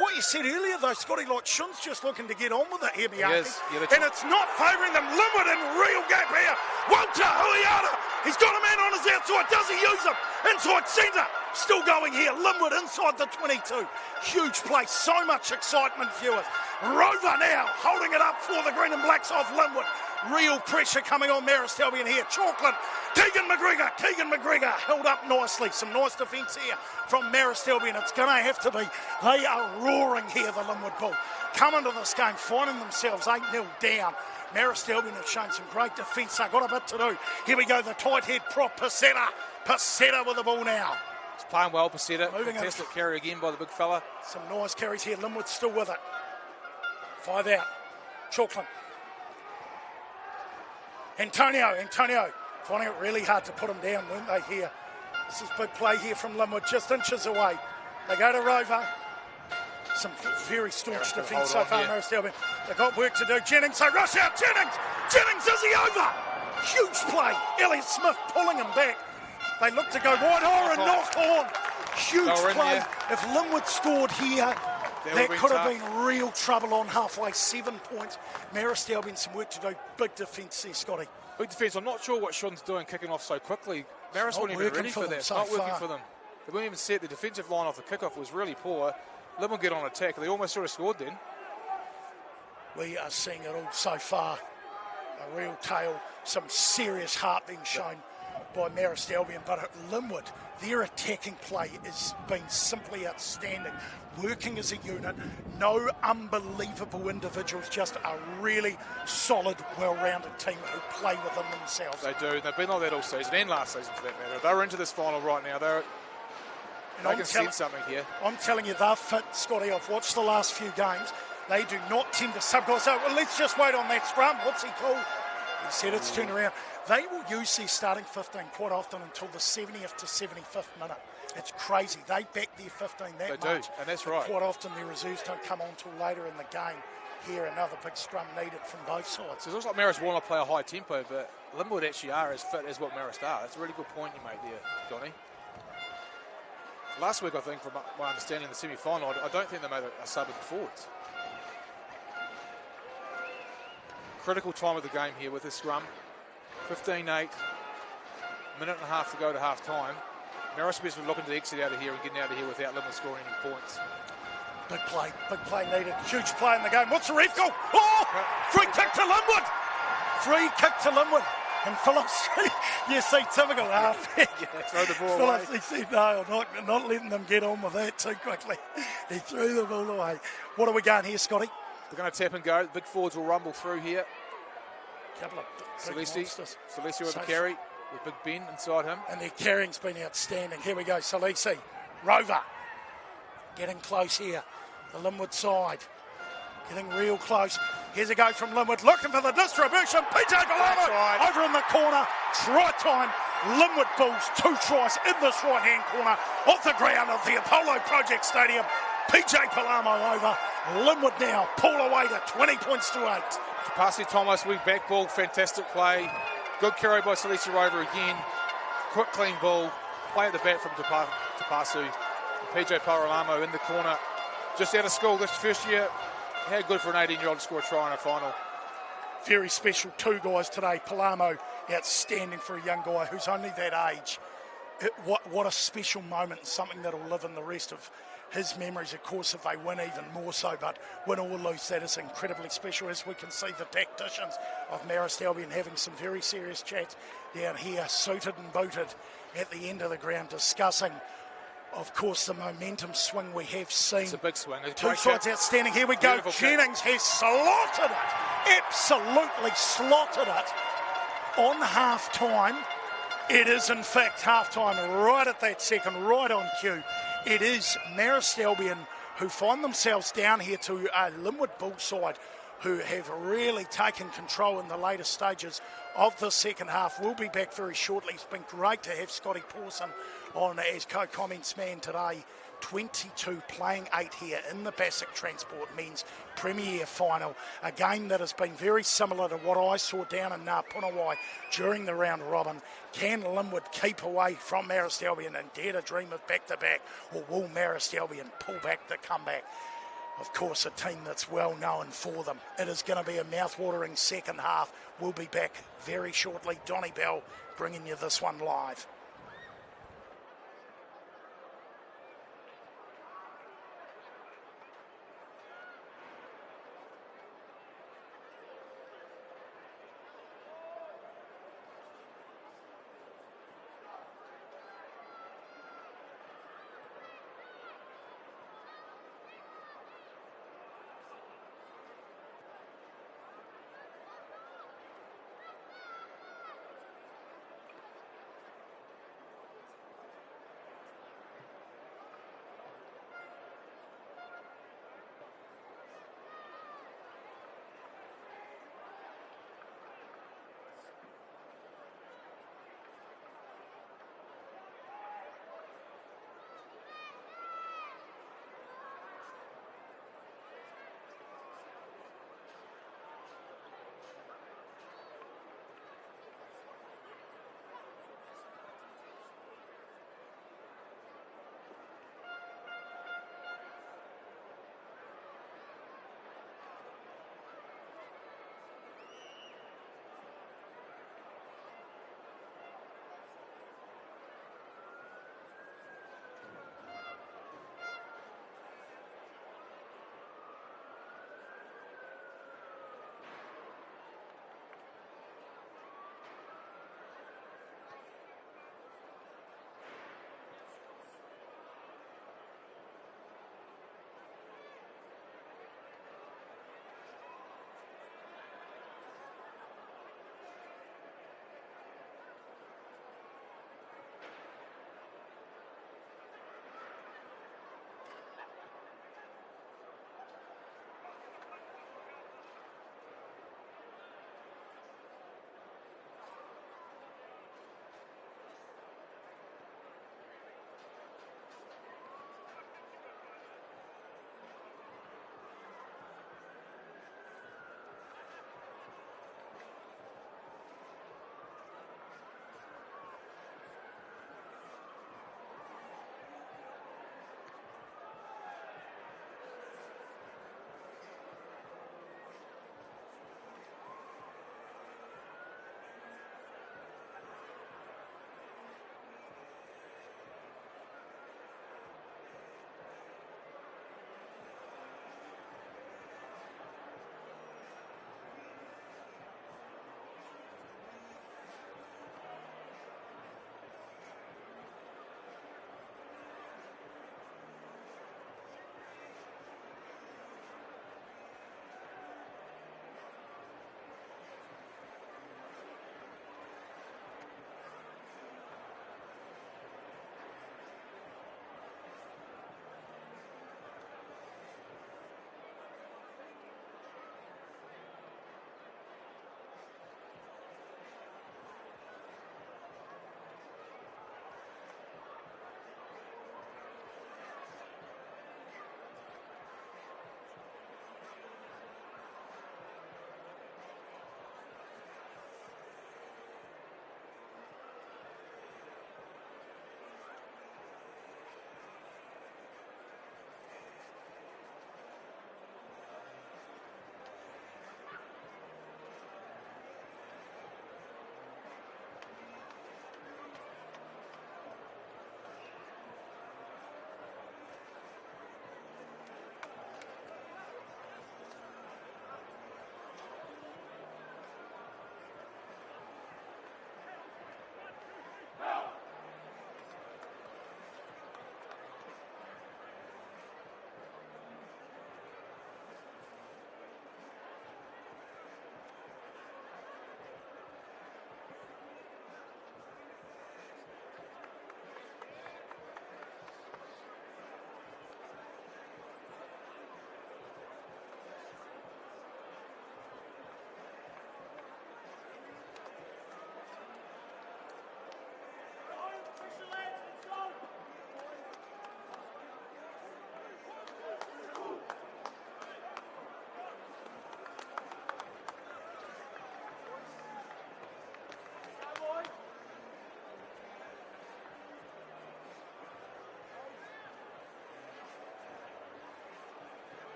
What you said earlier, though, Scotty, like Shun's just looking to get on with it here, Yes, and it's not favouring them. Linwood in real gap here. Walter Huiata. He's got a man on his outside. Does he use him? Inside centre. Still going here. Linwood inside the 22. Huge play. So much excitement, viewers. Rover now holding it up for the green and blacks of Linwood. Real pressure coming on Marist Albion here. Chalkland, Keegan McGregor held up nicely. Some nice defence here from Marist Albion. It's going to have to be. They are roaring here, the Linwood Bull. Come into this game, finding themselves 8-0 down. Marist Albion have shown some great defence. They've got a bit to do. Here we go, the tight head prop, Pasetta. Pasetta with the ball now. He's playing well, Pasetta. Moving Fantastic carry again by the big fella. Some nice carries here. Linwood still with it. 5 out. Chalkland. Antonio, finding it really hard to put him down, weren't they, here? This is big play here from Linwood, just inches away. They go to Rover. Some very staunch defence so far, Marist Albion. They've got work to do. Jennings, they rush out. Jennings, is he over? Huge play. Elliot Smith pulling him back. They look to go wide and knocked on. Huge play. If Linwood scored here, that could have been real trouble on halfway. 7 points. Marist Albion some work to do. Big defence there, Scotty. Big defence. I'm not sure what Shun's doing kicking off so quickly. Marist wasn't even ready for that. It's not working for them. They weren't even set. The defensive line off the kickoff was really poor. Linwood get on attack. They almost sort of scored then. We are seeing it all so far. A real tale. Some serious heart being shown by Marist Albion. But at Linwood, their attacking play has been simply outstanding. Working as a unit, no unbelievable individuals, just a really solid, well-rounded team who play within themselves. They do. They've been like that all season and last season for that matter. They're into this final right now. They can sense something here. I'm telling you, they're fit, Scotty. I've watched the last few games. They do not tend to sub guys. So well, let's just wait on that scrum. What's he called? He said it's turned around. They will use their starting 15 quite often until the 70th to 75th minute. It's crazy. They back their 15 that much. They do, and that's right. Quite often their reserves don't come on until later in the game. Here, another big scrum needed from both sides. So it looks like Marist want to play a high tempo, but Linwood actually are as fit as what Marist are. That's a really good point you made there, Donny. Last week, I think, from my understanding in the semi-final, I don't think they made a sub in the forwards. Critical time of the game here with this scrum. 15-8, minute and a half to go to half-time. Marist is looking to exit out of here and getting out of here without Linwood scoring any points. Big play needed. Huge play in the game. What's the ref call? Oh! Free kick to Linwood! Free kick to Linwood. And Phillips, you see, typical halfback. Throw the ball away. He said, no, I'm not letting them get on with that too quickly. He threw the ball away. What are we going here, Scotty? They're going to tap and go. The big forwards will rumble through here. Couple of big monsters. Salesi with the carry, with Big Ben inside him. And their carrying's been outstanding. Here we go, Salesi. Rover. Getting close here. The Linwood side. Getting real close. Here's a go from Linwood. Looking for the distribution. PJ Palamo over in the corner. Try time. Linwood Bulls 2 tries in this right-hand corner off the ground of the Apollo Project Stadium. PJ Palamo over. Linwood now pull away to 20 points to 8. Tapasi Thomas, weak back ball, fantastic play. Good carry by Salesi Rover again. Quick, clean ball. Play at the bat from Tapasu. PJ Palamo in the corner. Just out of school this first year. How good for an 18-year-old to score a try in a final. Very special 2 guys today. Palamo, outstanding for a young guy who's only that age. What a special moment, something that'll live in the rest of his memories, of course, if they win even more so, but win or lose, that is incredibly special, as we can see the tacticians of Marist Albion having some very serious chats down here, suited and booted at the end of the ground, discussing, of course, the momentum swing we have seen. It's a big swing. 2 sides outstanding. Here we go. Beautiful Jennings has slotted it, absolutely slotted it on half-time. It is, in fact, half-time right at that second, right on cue. It is Marist Albion who find themselves down here to a Linwood Bull side who have really taken control in the later stages of the second half. We'll be back very shortly. It's been great to have Scotty Pawson on as co-comments man today. 22 playing 8 here in the Bascik Transport Men's Premier Final. A game that has been very similar to what I saw down in Punawai during the round robin. Can Linwood keep away from Marist Albion and dare to dream of back-to-back, or will Marist Albion pull back the comeback? Of course, a team that's well known for them. It is going to be a mouth-watering second half. We'll be back very shortly. Donnie Bell bringing you this one live.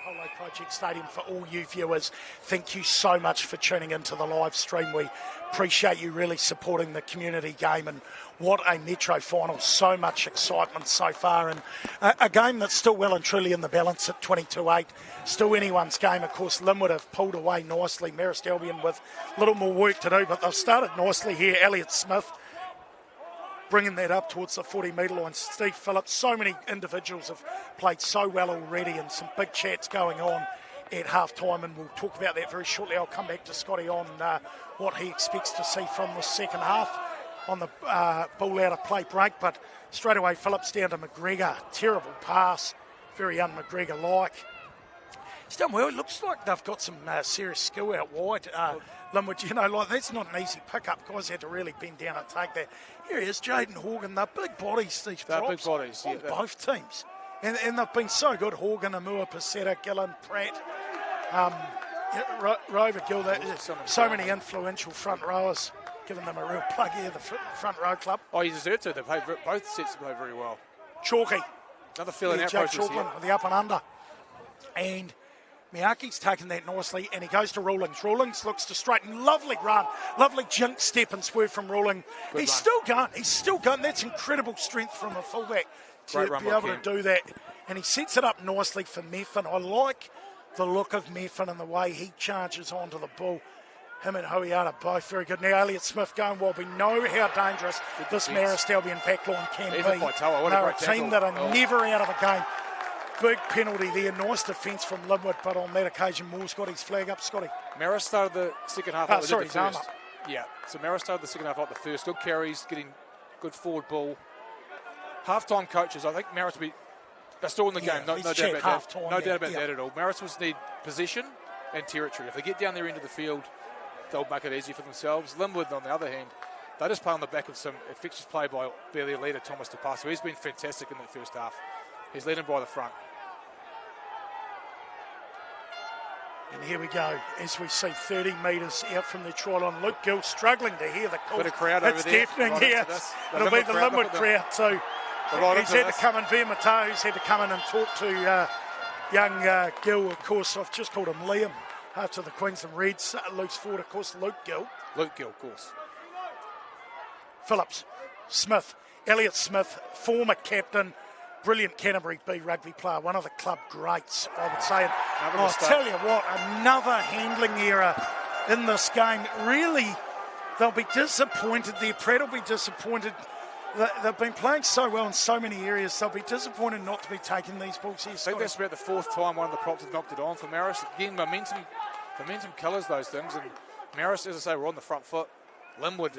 Polo Project Stadium. For all you viewers, thank you so much for tuning into the live stream. We appreciate you really supporting the community game, and what a Metro final. So much excitement so far, and a game that's still well and truly in the balance at 22-8. Still anyone's game. Of course, Linwood have pulled away nicely. Marist Albion with a little more work to do, but they've started nicely here. Elliott Smith bringing that up towards the 40-metre line. Steve Phillips, so many individuals have played so well already, and some big chats going on at half-time, and we'll talk about that very shortly. I'll come back to Scotty on what he expects to see from the second half on the ball out of play break, but straight away Phillips down to McGregor. Terrible pass, very un-McGregor-like. He's done well. It looks like they've got some serious skill out wide. Linwood, that's not an easy pick-up. Guys had to really bend down and take that. Here he is, Jaden Horgan. They're big bodies, these props. They're big bodies, on both teams. And they've been so good. Horgan, Amua, Pasetta, Gillen, Pratt, Rover Gill. So many influential front rowers, giving them a real plug here, the front row club. Oh, you deserve to. They played both sets play very well. Chalky. Another filling out Joe process Chalklin here. with the up and under. And Miyake's taken that nicely, and he goes to Rawlings. Rawlings looks to straighten. Lovely run. Lovely jink step and swerve from Rawling. He's still going. That's incredible strength from a fullback to be able to do that. And he sets it up nicely for Meffin. I like the look of Meffin and the way he charges onto the ball. Him and Hoiata both very good. Now Elliott Smith going well. We know how dangerous this Marist Albion backline can be. They're a team that are never out of a game. Big penalty there. Nice defence from Linwood, but on that occasion, Moore's got his flag up, Scotty. Marist started the second half like the first. Arm. Yeah, so Marist started the second half like the first. Good carries, getting good forward ball. Half-time coaches, I think Marist will be... They're still in the game, no doubt about that. No doubt about that at all. Marist will need possession and territory. If they get down their end of the field, they'll make it easy for themselves. Linwood, on the other hand, they just play on the back of some fixtures play by their leader, Thomas Tapasu. He's been fantastic in that first half. He's leading by the front. And here we go, as we see 30 metres out from the try line. Luke Gill struggling to hear the call. Bit of crowd over there. It's deafening here. It'll be the Linwood crowd too. He's had to come in, Veer Matau's had to come in and talk to young Gill, of course. I've just called him Liam after the Queensland Reds. Luke's forward, of course, Luke Gill. Luke Gill, of course. Phillips, Smith, Elliott Smith, former captain. Brilliant Canterbury B rugby player, one of the club greats, I would say. I'll tell you what, another handling error in this game. Really, they'll be disappointed there. Pratt will be disappointed. They've been playing so well in so many areas. They'll be disappointed not to be taking these balls here. I think that's about the fourth time one of the props has knocked it on for Marist. Again, momentum colours those things. And Marist, as I say, we're on the front foot. Linwood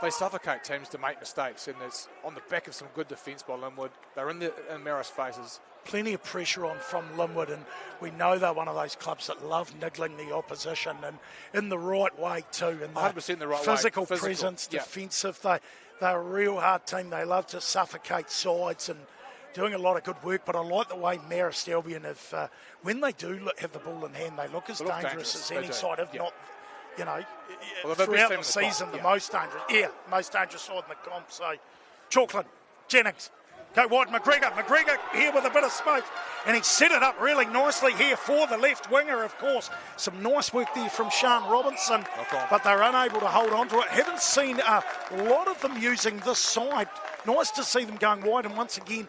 they suffocate teams to make mistakes, and it's on the back of some good defence by Linwood. They're in Marist faces. Plenty of pressure on from Linwood, and we know they're one of those clubs that love niggling the opposition, and in the right way too. And 100% the right physical way. Presence, defensive. They're a real hard team. They love to suffocate sides and doing a lot of good work. But I like the way Marist Albion have, when they do have the ball in hand, they look as dangerous as any side, if not. Throughout the season, the most dangerous. Yeah, most dangerous side in the comp. So, Chalklin, Jennings, go wide, McGregor here with a bit of space. And he set it up really nicely here for the left winger, of course. Some nice work there from Sean Robinson, but they're unable to hold on to it. Haven't seen a lot of them using this side. Nice to see them going wide, and once again,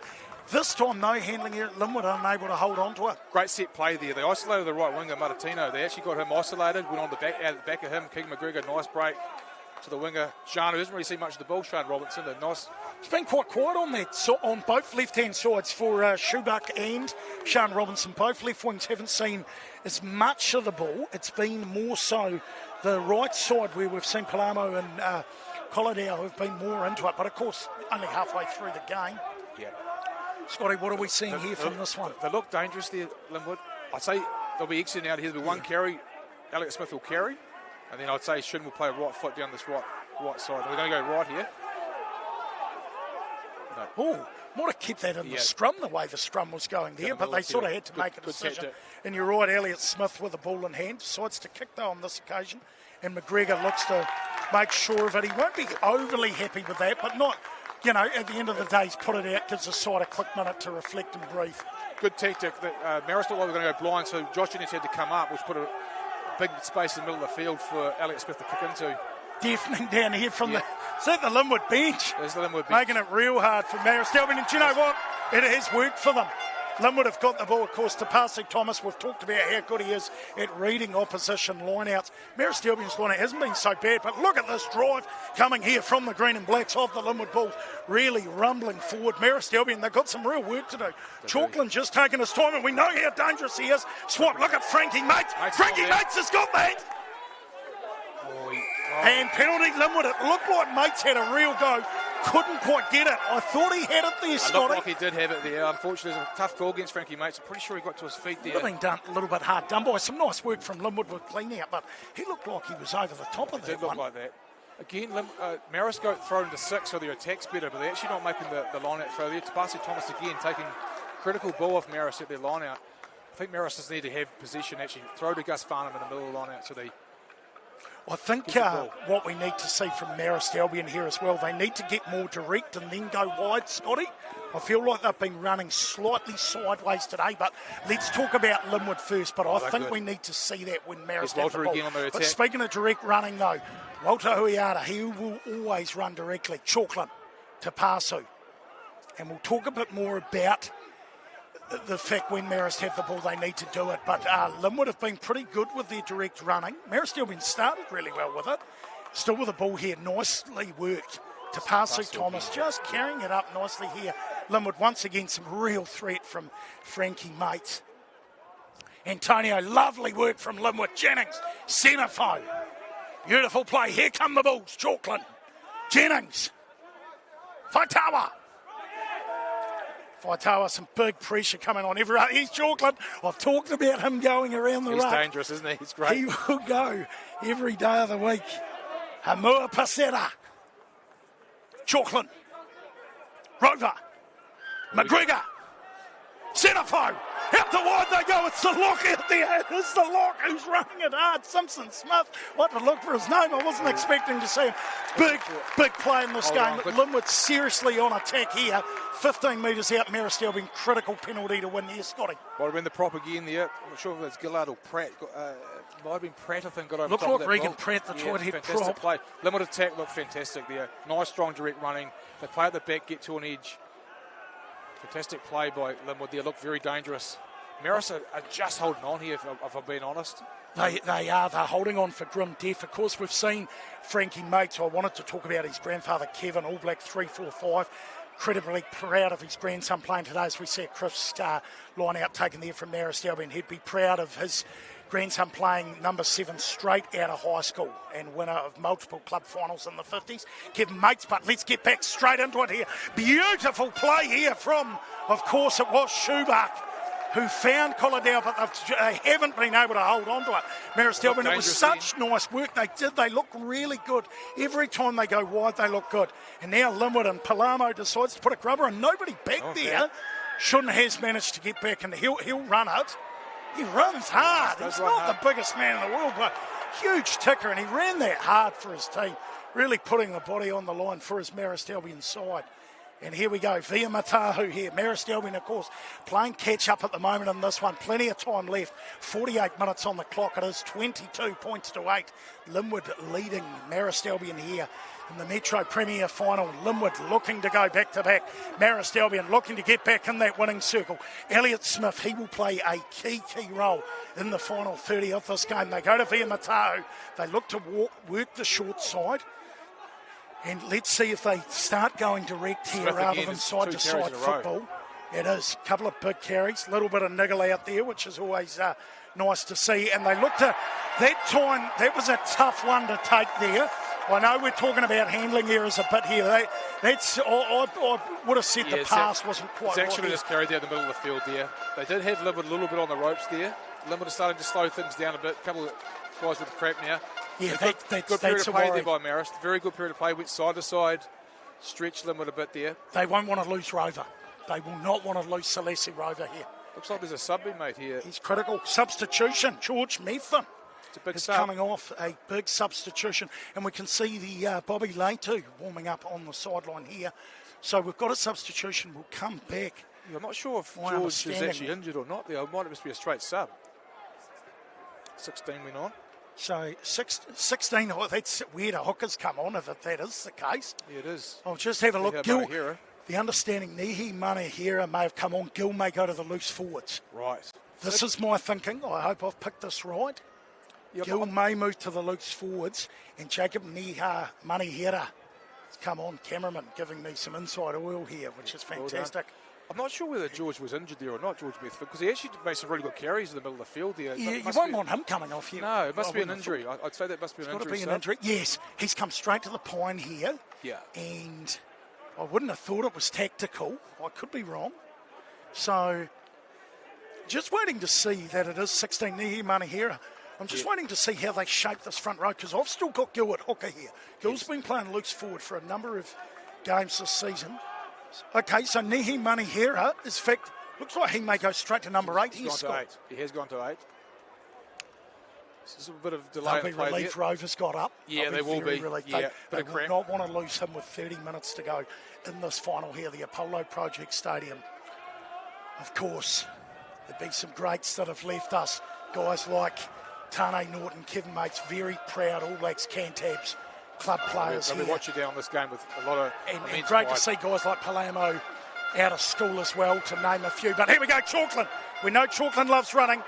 this time, no handling here at Linwood, unable to hold on to it. Great set play there. They isolated the right winger, Martino. They actually got him isolated, went on out the back of him. King McGregor, nice break to the winger. Sean, who doesn't really see much of the ball, Sean Robinson, nice. It's been quite quiet on that, on both left-hand sides for Schubuck and Sean Robinson. Both left wings haven't seen as much of the ball. It's been more so the right side where we've seen Palamo and Colladale have been more into it. But, of course, only halfway through the game. Yeah. Scotty, what are we seeing here from this one? They look dangerous there, Linwood. I'd say they'll be exiting out here. There'll be one carry. Elliott Smith will carry. And then I'd say Shin will play right foot down this right side. They're going to go right here. No. Oh, might have kept that in the scrum, the way the scrum was going there, but they sort of had to make a decision. And you're right, Elliott Smith with the ball in hand decides to kick though on this occasion. And McGregor looks to make sure of it. He won't be overly happy with that, but not you know, at the end of the day, he's put it out, gives the side a quick minute to reflect and breathe. Good tactic. Marist looked like they were going to go blind, so Josh Jennings had to come up, which put a big space in the middle of the field for Elliot Smith to kick into. Deafening down here from the... Is that the Linwood bench? There's the Linwood bench. Making it real hard for Marist Albion. And do you know what? It has worked for them. Linwood have got the ball, of course, to Bascik Thomas. We've talked about how good he is at reading opposition lineouts. Marist Albion's lineout hasn't been so bad, but look at this drive coming here from the Green and Blacks of the Linwood Bulls, really rumbling forward. Marist Albion, they've got some real work to do. Chalkland just taking his time, and we know how dangerous he is. Swap, look at Frankie Mates. Frankie Mates has got that. And penalty Linwood. It looked like Mates had a real go. Couldn't quite get it. I thought he had it there, Scotty. It looked like he did have it there. Unfortunately, it was a tough call against Frankie Mates. I'm pretty sure he got to his feet there. Would have been done a little bit hard done by. Some nice work from Linwood with clean out, but he looked like he was over the top of that one. It did look like that. Again, Marist got thrown into 6, so their attack's better, but they're actually not making the line-out throw there. Bascik Thomas again taking critical ball off Marist at their line-out. I think Marist just need to have position, actually throw to Gus Farnham in the middle of the line-out so they... I think what we need to see from Marist Albion here as well, they need to get more direct and then go wide, Scotty. I feel like they've been running slightly sideways today, but let's talk about Linwood first. But I think we need to see that when Marist has the ball. Again on the attack. But speaking of direct running, though, Walter Huiara, he will always run directly. Chalkland to Pasu. And we'll talk a bit more about the fact when Marist have the ball, they need to do it. But Linwood have been pretty good with their direct running. Marist Albion started really well with it. Still with the ball here, nicely worked to Bascik Thomas, just carrying it up nicely here. Linwood once again, some real threat from Frankie Mates. Antonio, lovely work from Linwood. Jennings, centrefold. Beautiful play. Here come the Bulls. Chalkland, Jennings, Faitawa. Faitawa, some big pressure coming on every other. He's Chalkland. I've talked about him going around the ruck. He's dangerous, isn't he? He's great. He will go every day of the week. Hamua Paseta. Chalkland. Rover. McGregor. Centrefold. Out the wide they go. It's the lock out there. It's the lock who's running it hard. Simpson Smith. What to look for his name. I wasn't expecting to see him. Big play in this game. Linwood seriously on attack here. 15 metres out. Marist Albion, critical penalty to win here, Scotty. Might have been the prop again there. I'm not sure if it's Gillard or Pratt. Might have been Pratt, I think, got over Looked top like of that Regan ball. Pratt, the tight head fantastic prop. play. Linwood attack looked fantastic there. Nice, strong, direct running. They play at the back, get to an edge. Fantastic play by Linwood there. Looked very dangerous. Marist are just holding on here, if I'm being honest. They are. They're holding on for grim death. Of course, we've seen Frankie Mates. I wanted to talk about his grandfather, Kevin, All Black 3-4-5. Incredibly proud of his grandson playing today, as we see Chris line out taken there from Marist Albion. He'd be proud of his grandson playing number 7 straight out of high school and winner of multiple club finals in the 50s. Kevin Mates, but let's get back straight into it here. Beautiful play here from, of course, it was Schubach, who found Colladale, but they haven't been able to hold on to it. Marist Albion, it was such nice work they did. They look really good. Every time they go wide, they look good. And now Linwood and Palamo decides to put a grubber and nobody back there. Shouldn't has managed to get back, and he'll run it. He runs hard. He's not the biggest man in the world, but huge ticker, and he ran that hard for his team, really putting the body on the line for his Marist Albion side. And here we go, Via Matahu here. Marist Albion, of course, playing catch-up at the moment in this one. Plenty of time left. 48 minutes on the clock. It is 22 points to 8. Linwood leading Marist Albion here in the Metro Premier Final. Linwood looking to go back-to-back. Marist Albion looking to get back in that winning circle. Elliot Smith, he will play a key role in the final 30 of this game. They go to Via Matahu. They look to work the short side. And let's see if they start going direct here rather than side-to-side football. It is. A couple of big carries, a little bit of niggle out there, which is always nice to see. And they looked at that time. That was a tough one to take there. I know we're talking about handling errors a bit here. I would have said the pass wasn't quite right. It's actually just carried down the middle of the field there. They did have Linwood a little bit on the ropes there. Linwood is starting to slow things down a bit. A couple of guys with the crap now. Yeah, good period of play there by Marist. Very good period of play. Went side to side, stretched Linwood a bit there. They won't want to lose Rover. They will not want to lose Celeste Rover here. Looks like there's a sub mate here. He's critical. Substitution. George Methan is coming off a big substitution. And we can see the Bobby Leitu warming up on the sideline here So we've got a substitution. We'll come back. Yeah, I'm not sure if My George is understanding- actually injured or not. There might just be a straight sub. 16 went on. So 16, oh, that's weird. A hooker's come on if that is the case. Yeah, it is. I'll just have a look. Yeah, Gil, Manahira. the understanding, Nihi Manahira may have come on. Gil may go to the loose forwards. Right. This is my thinking. I hope I've picked this right. Yeah, Gil may move to the loose forwards, and Jacob Niha Manahira has come on. Cameraman giving me some inside oil here, which is Well done. fantastic. I'm not sure whether George was injured there or not, George Bedford, because he actually made some really good carries in the middle of the field there. Yeah, It you must won't be- want him coming off here. No, it must I be an wouldn't have injury. I'd say that must be an thought. Got to injury. be an sub. injury. Yes, he's come straight to the pine here. Yeah. And I wouldn't have thought it was tactical. I could be wrong. So, just waiting to see that it is 16 Nihi Manahira. I'm just waiting to see how they shape this front row, because I've still got Gil at hooker here. Gil's been playing loose forward for a number of games this season. Okay, so Nihi Manahira is fact. Looks like he may go straight to number 8. He's gone to 8. He has gone to 8. This is a bit of delay They'll be in play relieved there. Rovers got up. Yeah, They'll they will very be. relieved. Yeah, They bit of will cramp. not want to lose him with 30 minutes to go in this final here, the Apollo Project Stadium. Of course, there've been some greats that have left us. Guys like Tane Norton, Kevin Mates, very proud All Blacks Cantabs club players They'll be here. watching down this game with a lot of And immense great pride. to see guys like Palermo out of school as well, to name a few. But here we go, Chalkland. We know Chalkland loves running.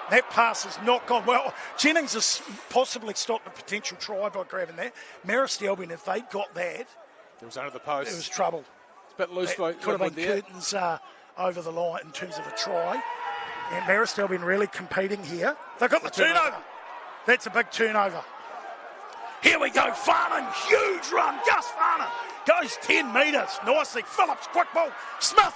That pass has not gone well. Jennings has possibly stopped a potential try by grabbing that. Marist Albion, if they got that, It was under the post. it was trouble. It's a bit loose. That could have been there. curtains over the line in terms of a try. And Marist Albion really competing here. They've got the turnover. That's a big turnover. Here we go, Farnan, huge run. Gus Farnan goes 10 metres. Nicely. Phillips, quick ball. Smith.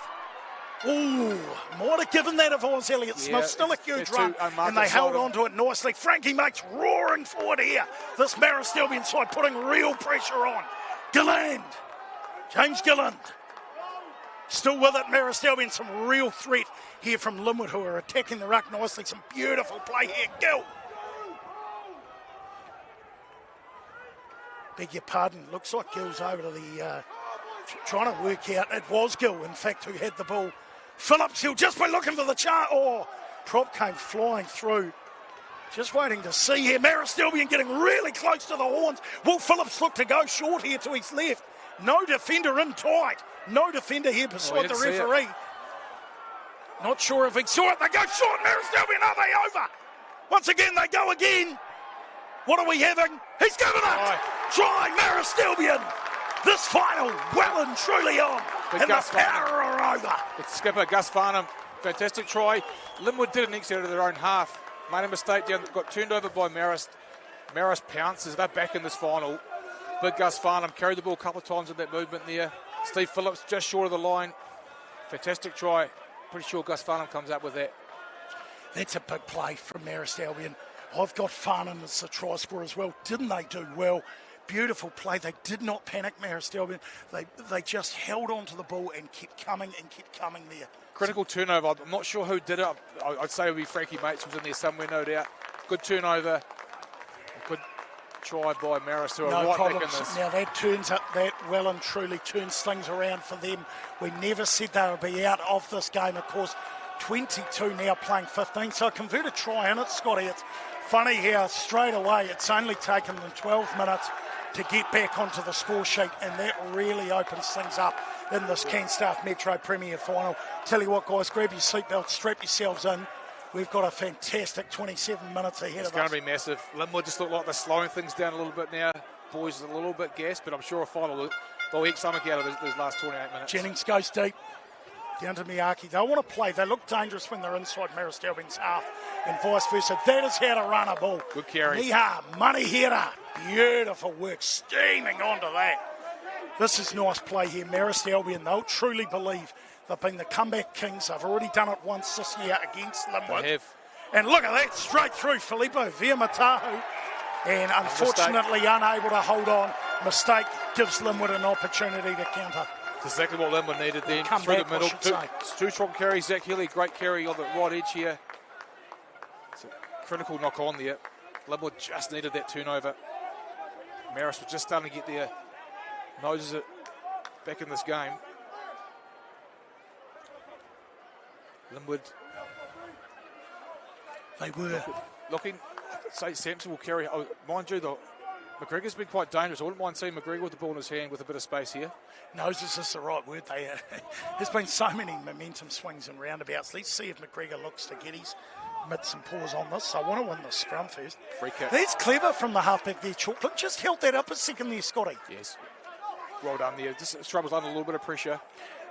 Ooh, might have given that if I was Elliot Smith. Still a huge they're run. too unmarked And they held aside. on to it nicely. Frankie makes roaring forward here. This Marist Albion side putting real pressure on. Gilland. James Gilland. Still with it, Marist Albion. Some real threat here from Linwood, who are attacking the ruck nicely. Some beautiful play here. Gil. Beg your pardon. Looks like Gil's over to the... trying to work out. It was Gil, in fact, who had the ball. Phillips, he'll just be looking for the chart. Oh, prop came flying through. Just waiting to see here. Marist Albion getting really close to the horns. Will Phillips look to go short here to his left? No defender in tight. No defender here beside the didn't see it. referee. Not sure if he saw it. They go short. Marist Albion, are they over? Once again, they go again. What are we having? He's given it. Try Marist Albion. This final well and truly on. Big And Gus the power are over. It's skipper Gus Farnham. Fantastic try. Linwood did an exit out of their own half. Made a mistake down. Got turned over by Marist. Marist pounces. They're back in this final. Big Gus Farnham carried the ball a couple of times in that movement there. Steve Phillips just short of the line. Fantastic try. Pretty sure Gus Farnham comes up with that. That's a big play from Marist Albion. I've got Farnan as the try scorer as well. Didn't they do well? Beautiful play. They did not panic, Marist Albion. They just held on to the ball and kept coming there. Critical turnover. I'm not sure who did it. I'd say it would be Frankie Mates was in there somewhere, no doubt. Good turnover. Good try by Marist, who are No right problems. back in this. Now that turns up, that well and truly turns things around for them. We never said they would be out of this game, of course. 22 now playing 15. So a converted try in it, Scotty. It's funny how straight away it's only taken them 12 minutes to get back onto the score sheet, and that really opens things up in this Canstaff Metro Premier Final. Tell you what, guys, grab your seatbelts, strap yourselves in. We've got a fantastic 27 minutes ahead It's of going us. to be massive. Linwood just look like they're slowing things down a little bit now. Boys are a little bit gassed, but I'm sure a final they'll eke something out of these last 28 minutes. Jennings goes deep. Down to Miyake. They want to play. They look dangerous when they're inside Marist Albion's half and vice versa. That is how to run a ball. Good carry. Niha Manahira. Beautiful work. Steaming onto that. This is nice play here. Marist Albion, they'll truly believe they've been the comeback kings. They've already done it once this year against Linwood. They have. And look at that. Straight through Filippo via Matahu. And unfortunately unable to hold on. Mistake gives Linwood an opportunity to counter. That's exactly what Linwood needed then. Come Through back, the middle. I should say. Two strong carries. Zach Healy, great carry on the right edge here. It's a critical knock on there. Linwood just needed that turnover. Marist was just starting to get their noses back in this game. Linwood. They were. Looking, say Sampson will carry. Oh, mind you, McGregor's been quite dangerous. I wouldn't mind seeing McGregor with the ball in his hand with a bit of space here. Noses is the right word. There's been so many momentum swings and roundabouts. Let's see if McGregor looks to get his mitts and paws on this. I want to win the scrum first. Free kick. That's clever from the halfback there, Chalkland. Just held that up a second there, Scotty. Yes. Well done there. Just struggles under a little bit of pressure.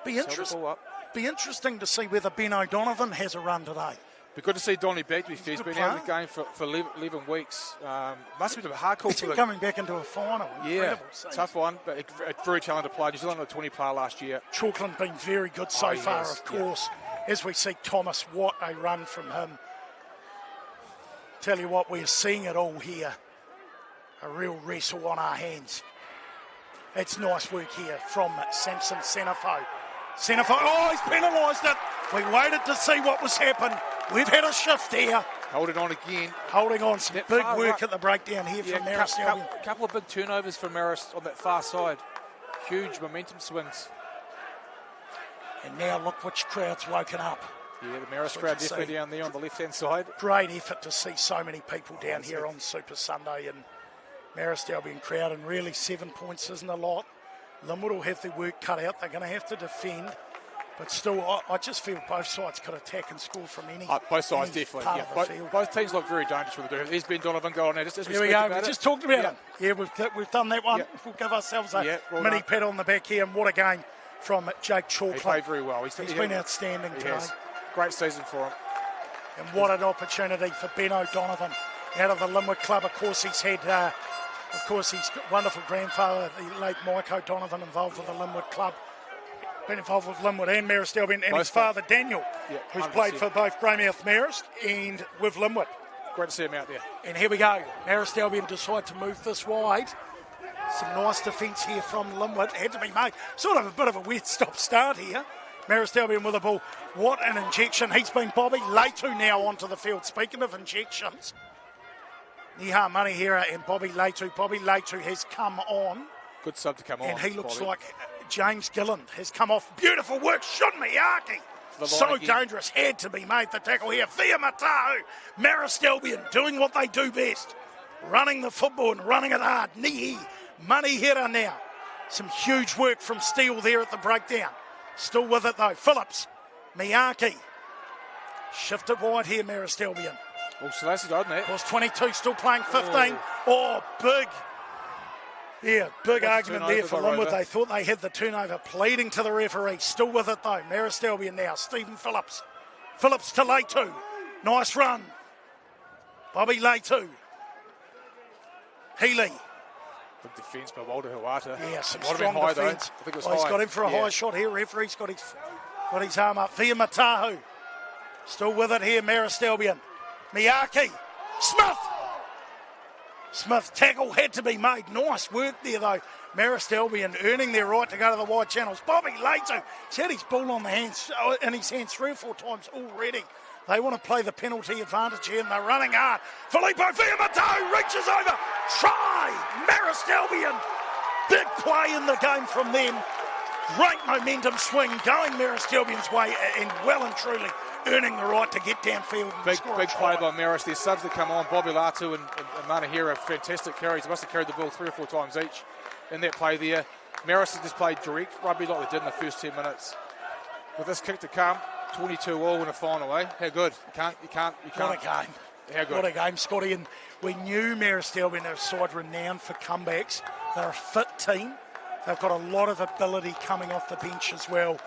Be interesting to see whether Ben O'Donovan has a run today. Be good to see Donny back. He's been out of the game for 11 weeks. Must have been a hard call for coming back into a final. Yeah, tough one, but a very talented player. New Zealand on a 20 player last year. Chalkland been very good so far, of course. Yeah. As we see Thomas, what a run from him. Tell you what, we're seeing it all here. A real wrestle on our hands. It's nice work here from Samson Senafo. Oh, he's penalised it. We waited to see what was happening. We've had a shift here. Holding on again. Holding on. Some big work at the breakdown here from Marist. A couple of big turnovers for Marist on that far side. Huge momentum swings. And now look which crowd's woken up. Yeah, the Marist crowd definitely down there on the left-hand side. Great effort to see so many people down here on Super Sunday. And Marist Albion crowd, and really 7 points isn't a lot. Linwood will have their work cut out. They're going to have to defend. But still, I just feel both sides could attack and score from any both sides, definitely. Yeah. Both teams look very dangerous with it. There's Ben Donovan going there. Here we go. We just talked about it. Yeah, we've done that one. We'll give ourselves a mini pat on the back here. And what a game from Jake Chalkland. He played very well. He's been outstanding today. Great season for him. And what an opportunity for Ben O'Donovan out of the Linwood club. Of course, he's had, his wonderful grandfather, the late Mike O'Donovan, involved with the Linwood club. Been involved with Linwood and Marist Albion, and his father Daniel, who's played for both Greymouth Marist and with Linwood. Great to see him out there. And here we go. Marist Albion decide to move this wide. Some nice defence here from Linwood. Had to be made. Sort of a bit of a weird stop-start here. Marist Albion with the ball. What an injection. He's been Bobby Leitu now onto the field. Speaking of injections, Niha Manihira and Bobby Leitu. Bobby Leitu has come on. Good sub to come on. And he looks like James Gilland has come off. Beautiful work. Shun Miyake. So dangerous. Had to be made the tackle here. Fia Matahu. Marist Albion doing what they do best. Running the football and running it hard. Nihi Manihira now. Some huge work from Steele there at the breakdown. Still with it though. Phillips. Miyake. Shifted wide here, Marist Albion. Oh, so that's done that. Of course, 22 still playing 15. Oh, big. Yeah, big argument there for Linwood. They thought they had the turnover, pleading to the referee. Still with it though. Marist Albion now. Stephen Phillips. Phillips to Leitu. Nice run. Bobby Leitu. Healy. Good defence by Walter Huata. Yeah, some strong defence. He's got him for a high shot here. Referee's got his arm up. Fia Matahu. Still with it here, Marist Albion. Miyake. Smith tackle had to be made. Nice work there though. Marist Albion earning their right to go to the wide channels. Bobby Leitu. He's had his ball on the hands, in his hands 3 or 4 times already. They want to play the penalty advantage here and they're running hard. Filippo Fiamatahu reaches over. Try! Marist Albion. Big play in the game from them. Great momentum swing going Marist Albion's way and well and truly earning the right to get downfield and big score. Big play by Marist. Their subs that come on, Bobby Latu and Manahira, fantastic carries. They must have carried the ball 3 or 4 times each in that play there. Marist has just played direct rugby like they did in the first 10 minutes. With this kick to come, 22-all in a final, eh? How good? You can't. What a game. How good. What a game, Scotty. And we knew Marist Albion are a side renowned for comebacks. They're a fit team. They've got a lot of ability coming off the bench as well.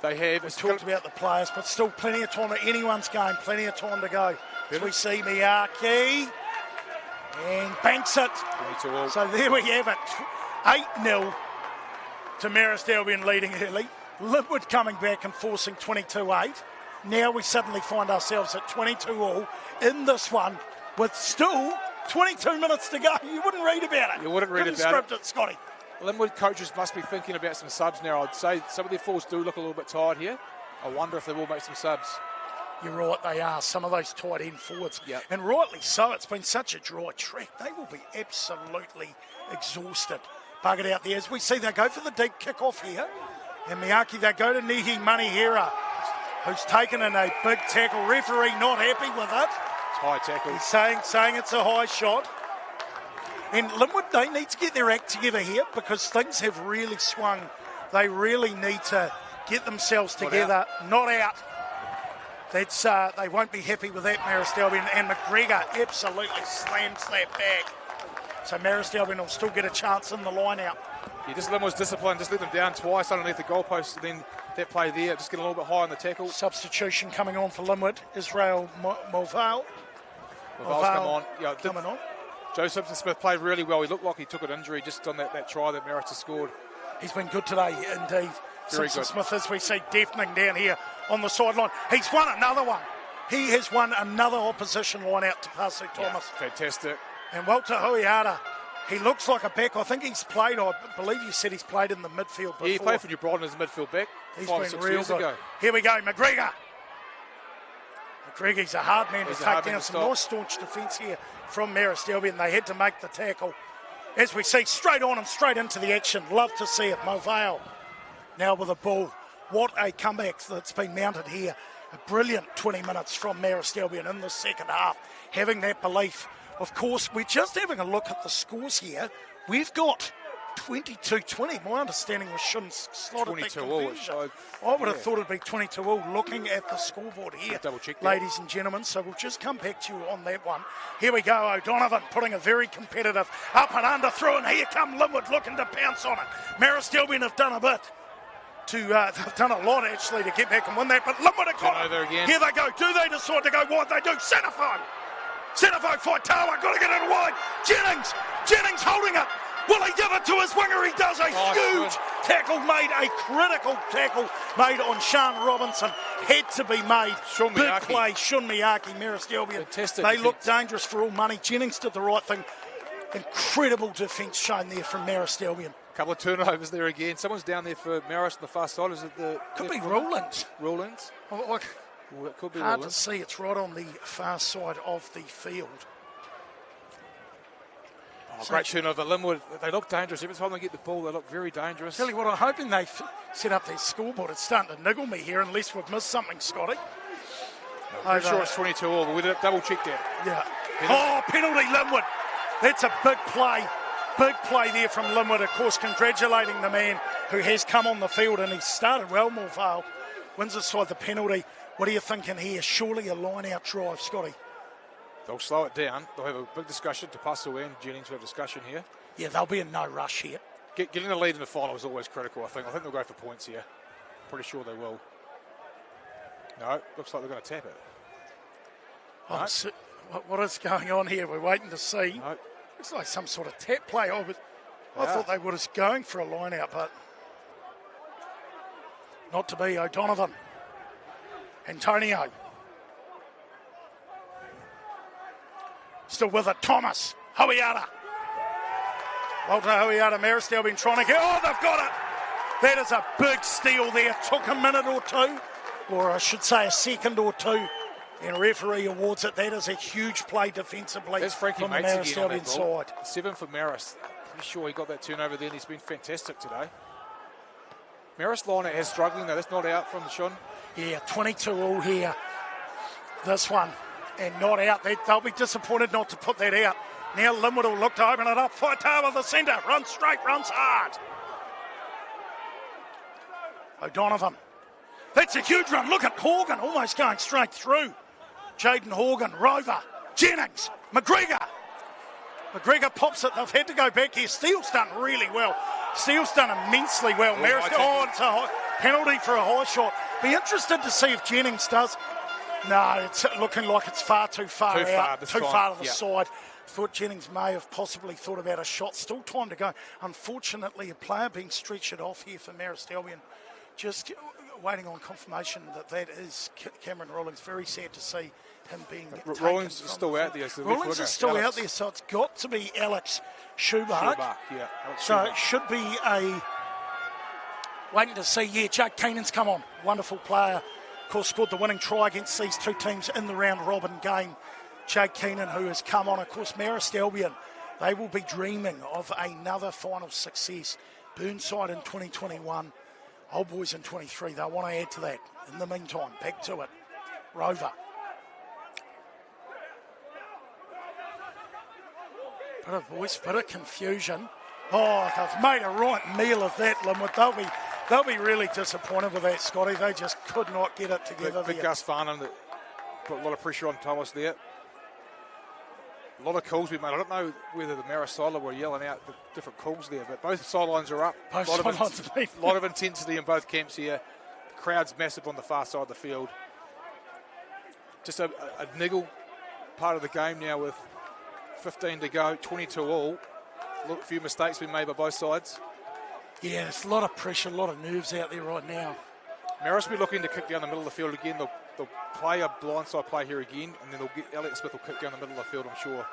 They have. We talked about the players, but still plenty of time. Anyone's game, plenty of time to go. As we see Miyake and banks it. 22-all. So there we have it. 8-0 to Marist Albion leading early. Linwood coming back and forcing 22-8. Now we suddenly find ourselves at 22-all in this one with still 22 minutes to go. You wouldn't read about it. You wouldn't read about script it, Scotty. Linwood coaches must be thinking about some subs now. I'd say some of their forwards do look a little bit tired here. I wonder if they will make some subs. You're right, they are. Some of those tight end forwards. Yep. And rightly so. It's been such a dry track. They will be absolutely exhausted. Buggered out there. As we see, they go for the deep kick-off here. And Miyake, they go to Nihi Manihira. who's taken in a big tackle. Referee not happy with it. It's high tackle. He's saying it's a high shot. And Linwood, they need to get their act together here because things have really swung. They really need to get themselves together. Not out. That's they won't be happy with that, Marist Albion. And McGregor absolutely slams that back. So Marist Albion will still get a chance in the line-out. Yeah, just Linwood's discipline. Just let them down twice underneath the goalpost. And then that play there, just get a little bit high on the tackle. Substitution coming on for Linwood. Israel Mulvale. Mulvale's come on. Yeah, coming on. Joe Simpson-Smith played really well. He looked like he took an injury just on that try that Marist has scored. He's been good today, indeed. Very Simpson-Smith, as we see, deafening down here on the sideline. He's won another one. He has won another opposition line out to Bascik Thomas. Fantastic. And Walter Huiara, he looks like a back. I think he's played, I believe you said he's played in the midfield before. Yeah, he played for New Brighton as a midfield back. He's 5 or been 6 real years good. ago. Here we go, McGregor. McGregor's a hard man to take down. Some nice staunch defence here from Marist Albion. They had to make the tackle. As we see, straight on and straight into the action. Love to see it. Mulvale now with a ball. What a comeback that's been mounted here. A brilliant 20 minutes from Marist Albion in the second half. Having that belief. Of course, we're just having a look at the scores here. We've got 22-20. My understanding was shouldn't slot at that 22-all. I would have thought it'd be 22-all looking at the scoreboard here, ladies and gentlemen. So we'll just come back to you on that one. Here we go, O'Donovan putting a very competitive up and under through, and here come Linwood looking to pounce on it. Marist Albion have done a bit. They've done a lot actually to get back and win that, but Linwood have got it. Again. Here they go. Do they decide to go wide? They do. Centrefold fight Tawa. Got to get it wide. Jennings holding it. Will he give it to his winger? He does. A huge tackle made, a critical tackle made on Sean Robinson. Had to be made. Big play. Shun Miyake, Marist Albion. They look dangerous for all money. Jennings did the right thing. Incredible defence shown there from Marist Albion. Couple of turnovers there again. Someone's down there for Marist on the far side. Is it the... Could be Rawlins. Rawlins? Well, it could be hard Rawlins. to see. It's right on the far side of the field. Great turnover. Linwood, they look dangerous. Every time they get the ball, they look very dangerous. Tell you what, I'm hoping they set up their scoreboard. It's starting to niggle me here unless we've missed something, Scotty. I'm pretty sure it's 22-all, but we did double check that. Yeah. Penalty, Linwood. That's a big play. Big play there from Linwood, of course, congratulating the man who has come on the field, and he started well, Mulvale. Wins aside the penalty. What are you thinking here? Surely a line-out drive, Scotty. They'll slow it down. They'll have a big discussion. Tapasu and Jennings will have a discussion here. Yeah, they'll be in no rush here. Getting the lead in the final is always critical, I think. I think they'll go for points here. Pretty sure they will. No, looks like they're going to tap it. What is going on here? We're waiting to see. No. Looks like some sort of tap play. I thought they were just going for a line out, but not to be. O'Donovan. Antonio. Still with it. Thomas. Huiara. Walter Huiara. Marist Albion trying to get... Oh, they've got it. That is a big steal there. Took a minute or two, or I should say a second or two. And referee awards it. That is a huge play defensively from the Marist Albion side. 7 for Marist. Pretty sure he got that turnover there, and he's been fantastic today. Marist line has struggling though. That's not out from Sean. Yeah, 22-all here. This one. And not out. They'll be disappointed not to put that out. Now Linwood will look to open it up. Faitawa with the centre. Runs straight, runs hard. O'Donovan. That's a huge run. Look at Horgan almost going straight through. Jaden Horgan, Rover, Jennings, McGregor. McGregor pops it. They've had to go back here. Steele's done really well. Steele's done immensely well. Marist, it's a penalty for a high shot. Be interested to see if Jennings does. No, it's looking like it's far too far out. Too far to the side. Thought Jennings may have possibly thought about a shot. Still time to go. Unfortunately, a player being stretched off here for Marist Albion. Just waiting on confirmation that is Cameron Rawlins. Very sad to see him being Rawlins is still out there. Rawlins is still out there, so it's got to be Alex Schubach. So it should be a waiting to see. Yeah, Jake Keenan's come on. Wonderful player. Of course, scored the winning try against these two teams in the round robin game. Jake Keenan, who has come on. Of course, Marist Albion, they will be dreaming of another final success. Burnside in 2021. Old boys in 23, they'll want to add to that. In the meantime, back to it. Rover. Bit of voice, bit of confusion. Oh, they've made a right meal of that, Linwood. They'll be really disappointed with that, Scotty. They just could not get it together. Big Gus Farnham that put a lot of pressure on Thomas there. A lot of calls we made. I don't know whether the Marist sideline were yelling out the different calls there, but both sidelines are up. A lot of intensity in both camps here. The crowd's massive on the far side of the field. Just a niggle part of the game now with 15 to go, 22 all. A few mistakes been made by both sides. Yeah, there's a lot of pressure, a lot of nerves out there right now. Marist will be looking to kick down the middle of the field again. They'll play a blindside play here again, and then Elliot Smith will kick down the middle of the field, I'm sure.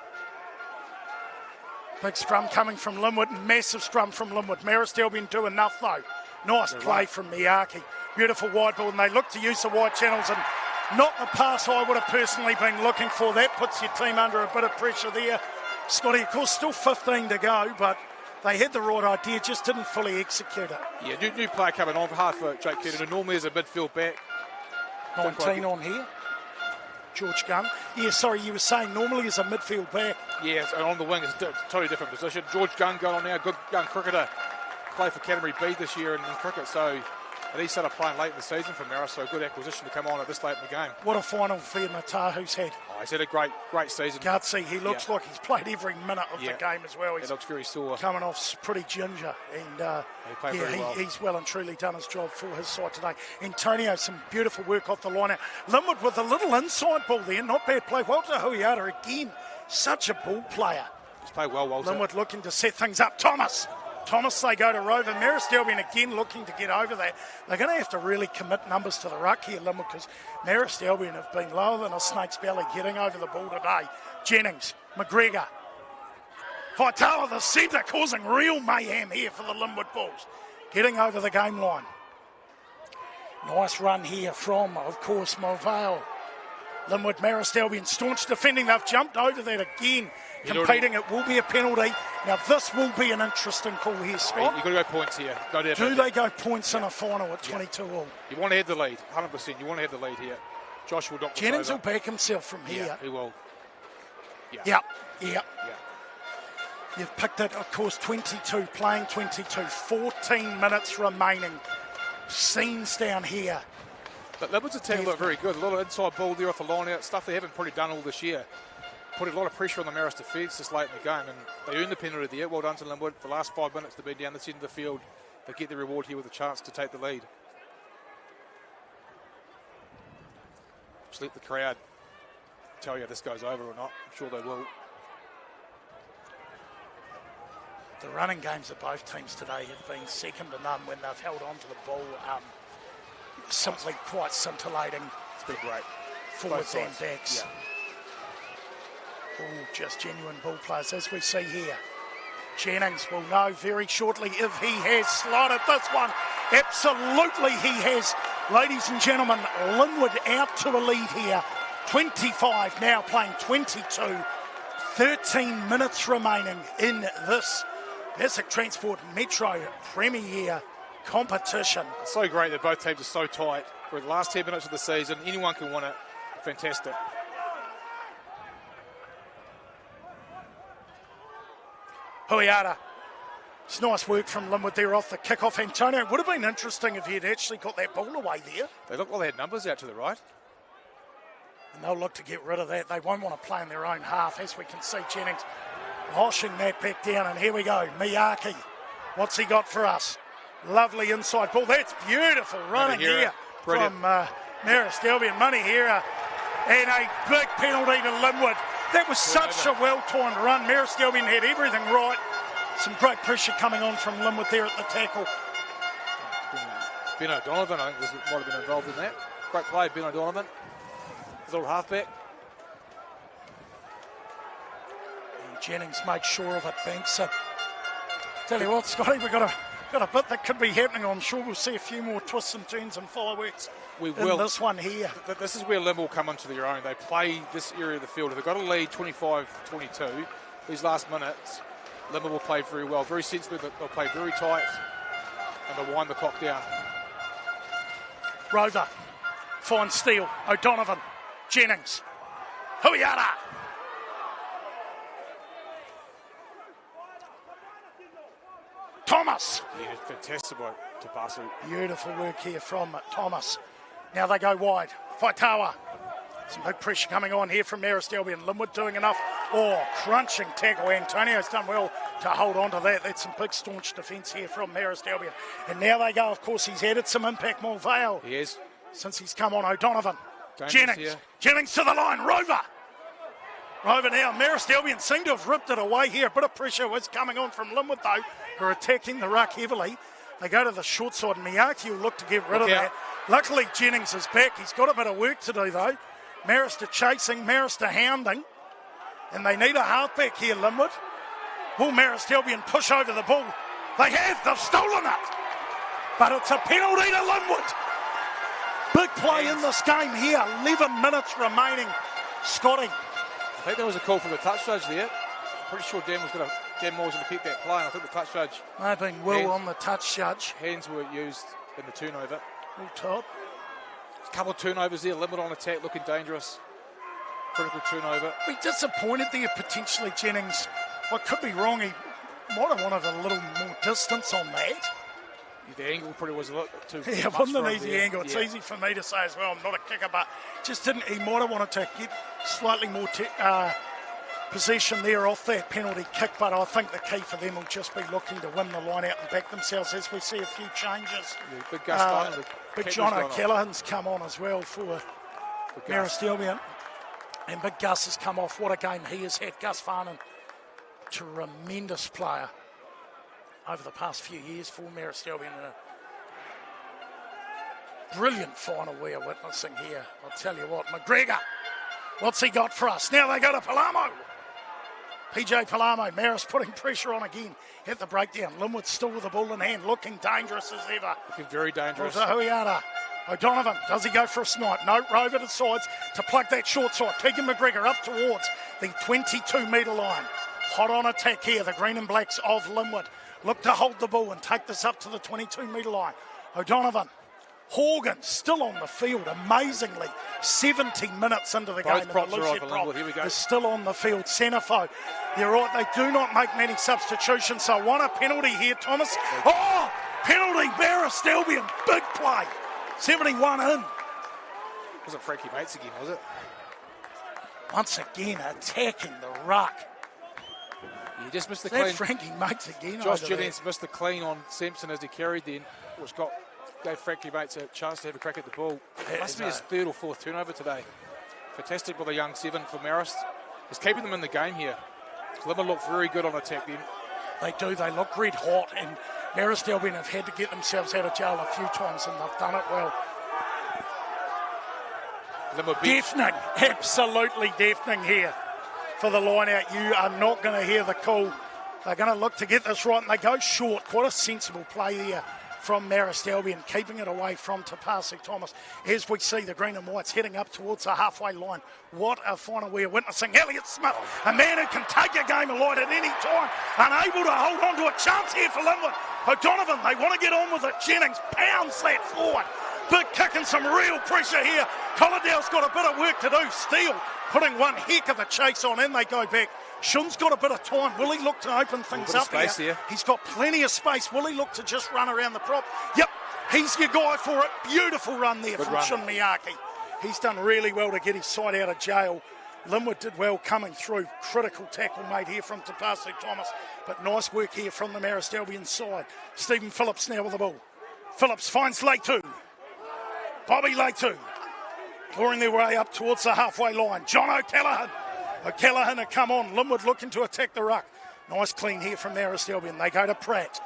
Big scrum coming from Linwood, massive scrum from Linwood. Marist Albion do enough though. Nice play from Miyake. Beautiful wide ball, and they look to use the wide channels, and not the pass I would have personally been looking for. That puts your team under a bit of pressure there. Scotty, of course, still 15 to go, but they had the right idea, just didn't fully execute it. Yeah, new player coming on for hard for Jake Kennedy, who normally is a midfield back. 19 on here. George Gunn. Yeah, sorry, you were saying normally is a midfield back. Yeah, and on the wing it's a totally different position. George Gunn got on now, good young cricketer. Played for Canterbury B this year in cricket, so and he started playing late in the season for Marist, so a good acquisition to come on at this late in the game. What a final for Matahu's had. Oh, he's had a great season. Gutsy, he looks like he's played every minute of the game as well. He looks very sore. Coming off pretty ginger, and he's well and truly done his job for his side today. Antonio, some beautiful work off the line out. Linwood with a little inside ball there, not bad play. Walter Huiata again, such a ball player. He's played well, Walter. Linwood looking to set things up. Thomas, they go to Rover. Marist Albion again looking to get over that. They're going to have to really commit numbers to the ruck here, Linwood, because Marist Albion have been lower than a snake's belly getting over the ball today. Jennings, McGregor, Vitala, the centre, causing real mayhem here for the Linwood Bulls. Getting over the game line. Nice run here from, of course, Mulvale. Linwood, Marist Albion, staunch defending. They've jumped over that again. Competing, it will be a penalty. Now, this will be an interesting call here, Scott. You've got to go points here. Do they go points in a final at 22 all? You want to head the lead, 100%. You want to head the lead here. Josh will knock this Jennings over. will back himself from here. Yeah, he will. Yeah. You've picked it, of course, 22, playing 22, 14 minutes remaining. Scenes down here. But Linwood's attack looked very good. A lot of inside ball there off the line out, stuff they haven't probably done all this year. Put a lot of pressure on the Marist defence this late in the game, and they earned the penalty there. Well done to Linwood. The last 5 minutes they've been down this end of the field. They get the reward here with a chance to take the lead. Just let the crowd tell you if this goes over or not. I'm sure they will. The running games of both teams today have been second to none when they've held on to the ball. Simply quite scintillating. It's been great. Forwards and backs. Yeah. Just genuine ball players, as we see here. Jennings will know very shortly if he has slotted this one. Absolutely he has. Ladies and gentlemen, Linwood out to a lead here. 25 now playing 22. 13 minutes remaining in this Bascik Transport Metro Premier competition. It's so great that both teams are so tight. For the last 10 minutes of the season, anyone can win it. Fantastic. Huiata. It's nice work from Linwood there off the kick-off. Antonio, it would have been interesting if he had actually got that ball away there. They look like they had numbers out to the right. And they'll look to get rid of that. They won't want to play in their own half, as we can see Jennings washing that back down. And here we go, Miyake. What's he got for us? Lovely inside ball. That's beautiful running here from Marist Albion. Manihira. And a big penalty to Linwood. That was such a well-timed run. Marist Albion had everything right. Some great pressure coming on from Linwood there at the tackle. Ben O'Donovan, I think, might have been involved in that. Great play, Ben O'Donovan. His little halfback. And Jennings made sure of it, banks it. Tell you what, Scotty, we've got a bit that could be happening. I'm sure we'll see a few more twists and turns and fireworks in this one here. This is where Linwood will come into their own. They play this area of the field. If they've got a lead 25-22, these last minutes, Linwood will play very well. Very sensibly, they'll play very tight and they'll wind the clock down. Rover finds Steele. O'Donovan. Jennings. Huiara. Thomas. Yeah, fantastic work to pass it. Beautiful work here from Thomas. Now they go wide. Faitawa. Some big pressure coming on here from Marist Albion. Linwood doing enough. Oh, crunching tackle. Antonio's done well to hold on to that. That's some big staunch defence here from Marist Albion. And now they go. Of course, he's added some impact. Mulvale. He is. Since he's come on. O'Donovan. Dangerous Jennings. here. Jennings to the line. Rover. Rover now. Marist Albion seem to have ripped it away here. A bit of pressure was coming on from Linwood, though, who are attacking the ruck heavily. They go to the short side. Miyake will look to get rid of that. Luckily, Jennings is back. He's got a bit of work to do, though. Marist are chasing, Marist are hounding. And they need a halfback here, Linwood. Will Marist Albion push over the ball? They have. They've stolen it. But it's a penalty to Linwood. Big play in this game here. 11 minutes remaining. Scotty. I think there was a call for the touch judge there. Pretty sure Dan Moore was going to keep that play, and I think the touch judge... May have been Will on the touch judge. Hands were used in the turnover. All top. A couple of turnovers there, Linwood on attack, looking dangerous. Critical turnover. Be disappointed there potentially, Jennings. What could be wrong, he might have wanted a little more distance on that. Yeah, the angle probably was a little too Yeah, it wasn't an easy angle. It's easy for me to say as well. I'm not a kicker, but just didn't. He might have wanted to get slightly more possession there off that penalty kick, but I think the key for them will just be looking to win the line out and back themselves as we see a few changes. Yeah, big Gus Big John O'Callaghan's come on as well for Marist Albion. And Big Gus has come off. What a game he has had. Gus Farnan, tremendous player over the past few years for Marist Albion. And a brilliant final we are witnessing here. I'll tell you what, McGregor, what's he got for us? Now they go to Palamo. PJ Palamo, Marist putting pressure on again at the breakdown. Linwood still with the ball in hand, looking dangerous as ever. Looking very dangerous. Huiara. O'Donovan, does he go for a snipe? No, Rover to sides to plug that short side. Keegan McGregor up towards the 22-metre line. Hot on attack here, the green and blacks of Linwood. Look to hold the ball and take this up to the 22-metre line. O'Donovan. Horgan still on the field, amazingly. 70 minutes into the game. Props and the are on for Linwood. Here we go. is still on the field. Centerfo, you're right, they do not make many substitutions, so one a penalty here, Thomas. Oh, penalty, Marist Albion, big play. 71 in. Wasn't Frankie Bates again, was it? Once again, attacking the ruck. You just missed the That clean. Frankie Bates again. Josh Jennings missed the clean on Simpson as he carried then, which gave Frankie Bates a chance to have a crack at the ball. Must be his third or fourth turnover today. Fantastic with a young 7 for Marist. He's keeping them in the game here. Linwood look very good on attack then. They do. They look red hot, and Marist Albion have had to get themselves out of jail a few times, and they've done it well. Deafening, absolutely deafening here for the line out. You are not going to hear the call. They're going to look to get this right, and they go short. Quite a sensible play there from Marist Albion, keeping it away from Bascik Thomas. As we see the green and whites heading up towards the halfway line. What a final we're witnessing. Elliott Smith, a man who can take a game alight at any time, unable to hold on to a chance here for Linwood. O'Donovan, they want to get on with it. Jennings pounds that forward. Big kick and some real pressure here. Collidale's got a bit of work to do. Steele putting one heck of a chase on, and they go back. Shun's got a bit of time. Will he look to open things up here? He's got plenty of space. Will he look to just run around the prop? Yep, he's your guy for it. Beautiful run there from Shun Miyake. He's done really well to get his side out of jail. Linwood did well coming through. Critical tackle made here from Bascik Thomas. But nice work here from the Marist Albion side. Stephen Phillips now with the ball. Phillips finds Leitu. Bobby Leitu. Pouring their way up towards the halfway line. John O'Callaghan. O'Callaghan had come on. Linwood looking to attack the ruck. Nice clean here from Marist Albion. They go to Pratt.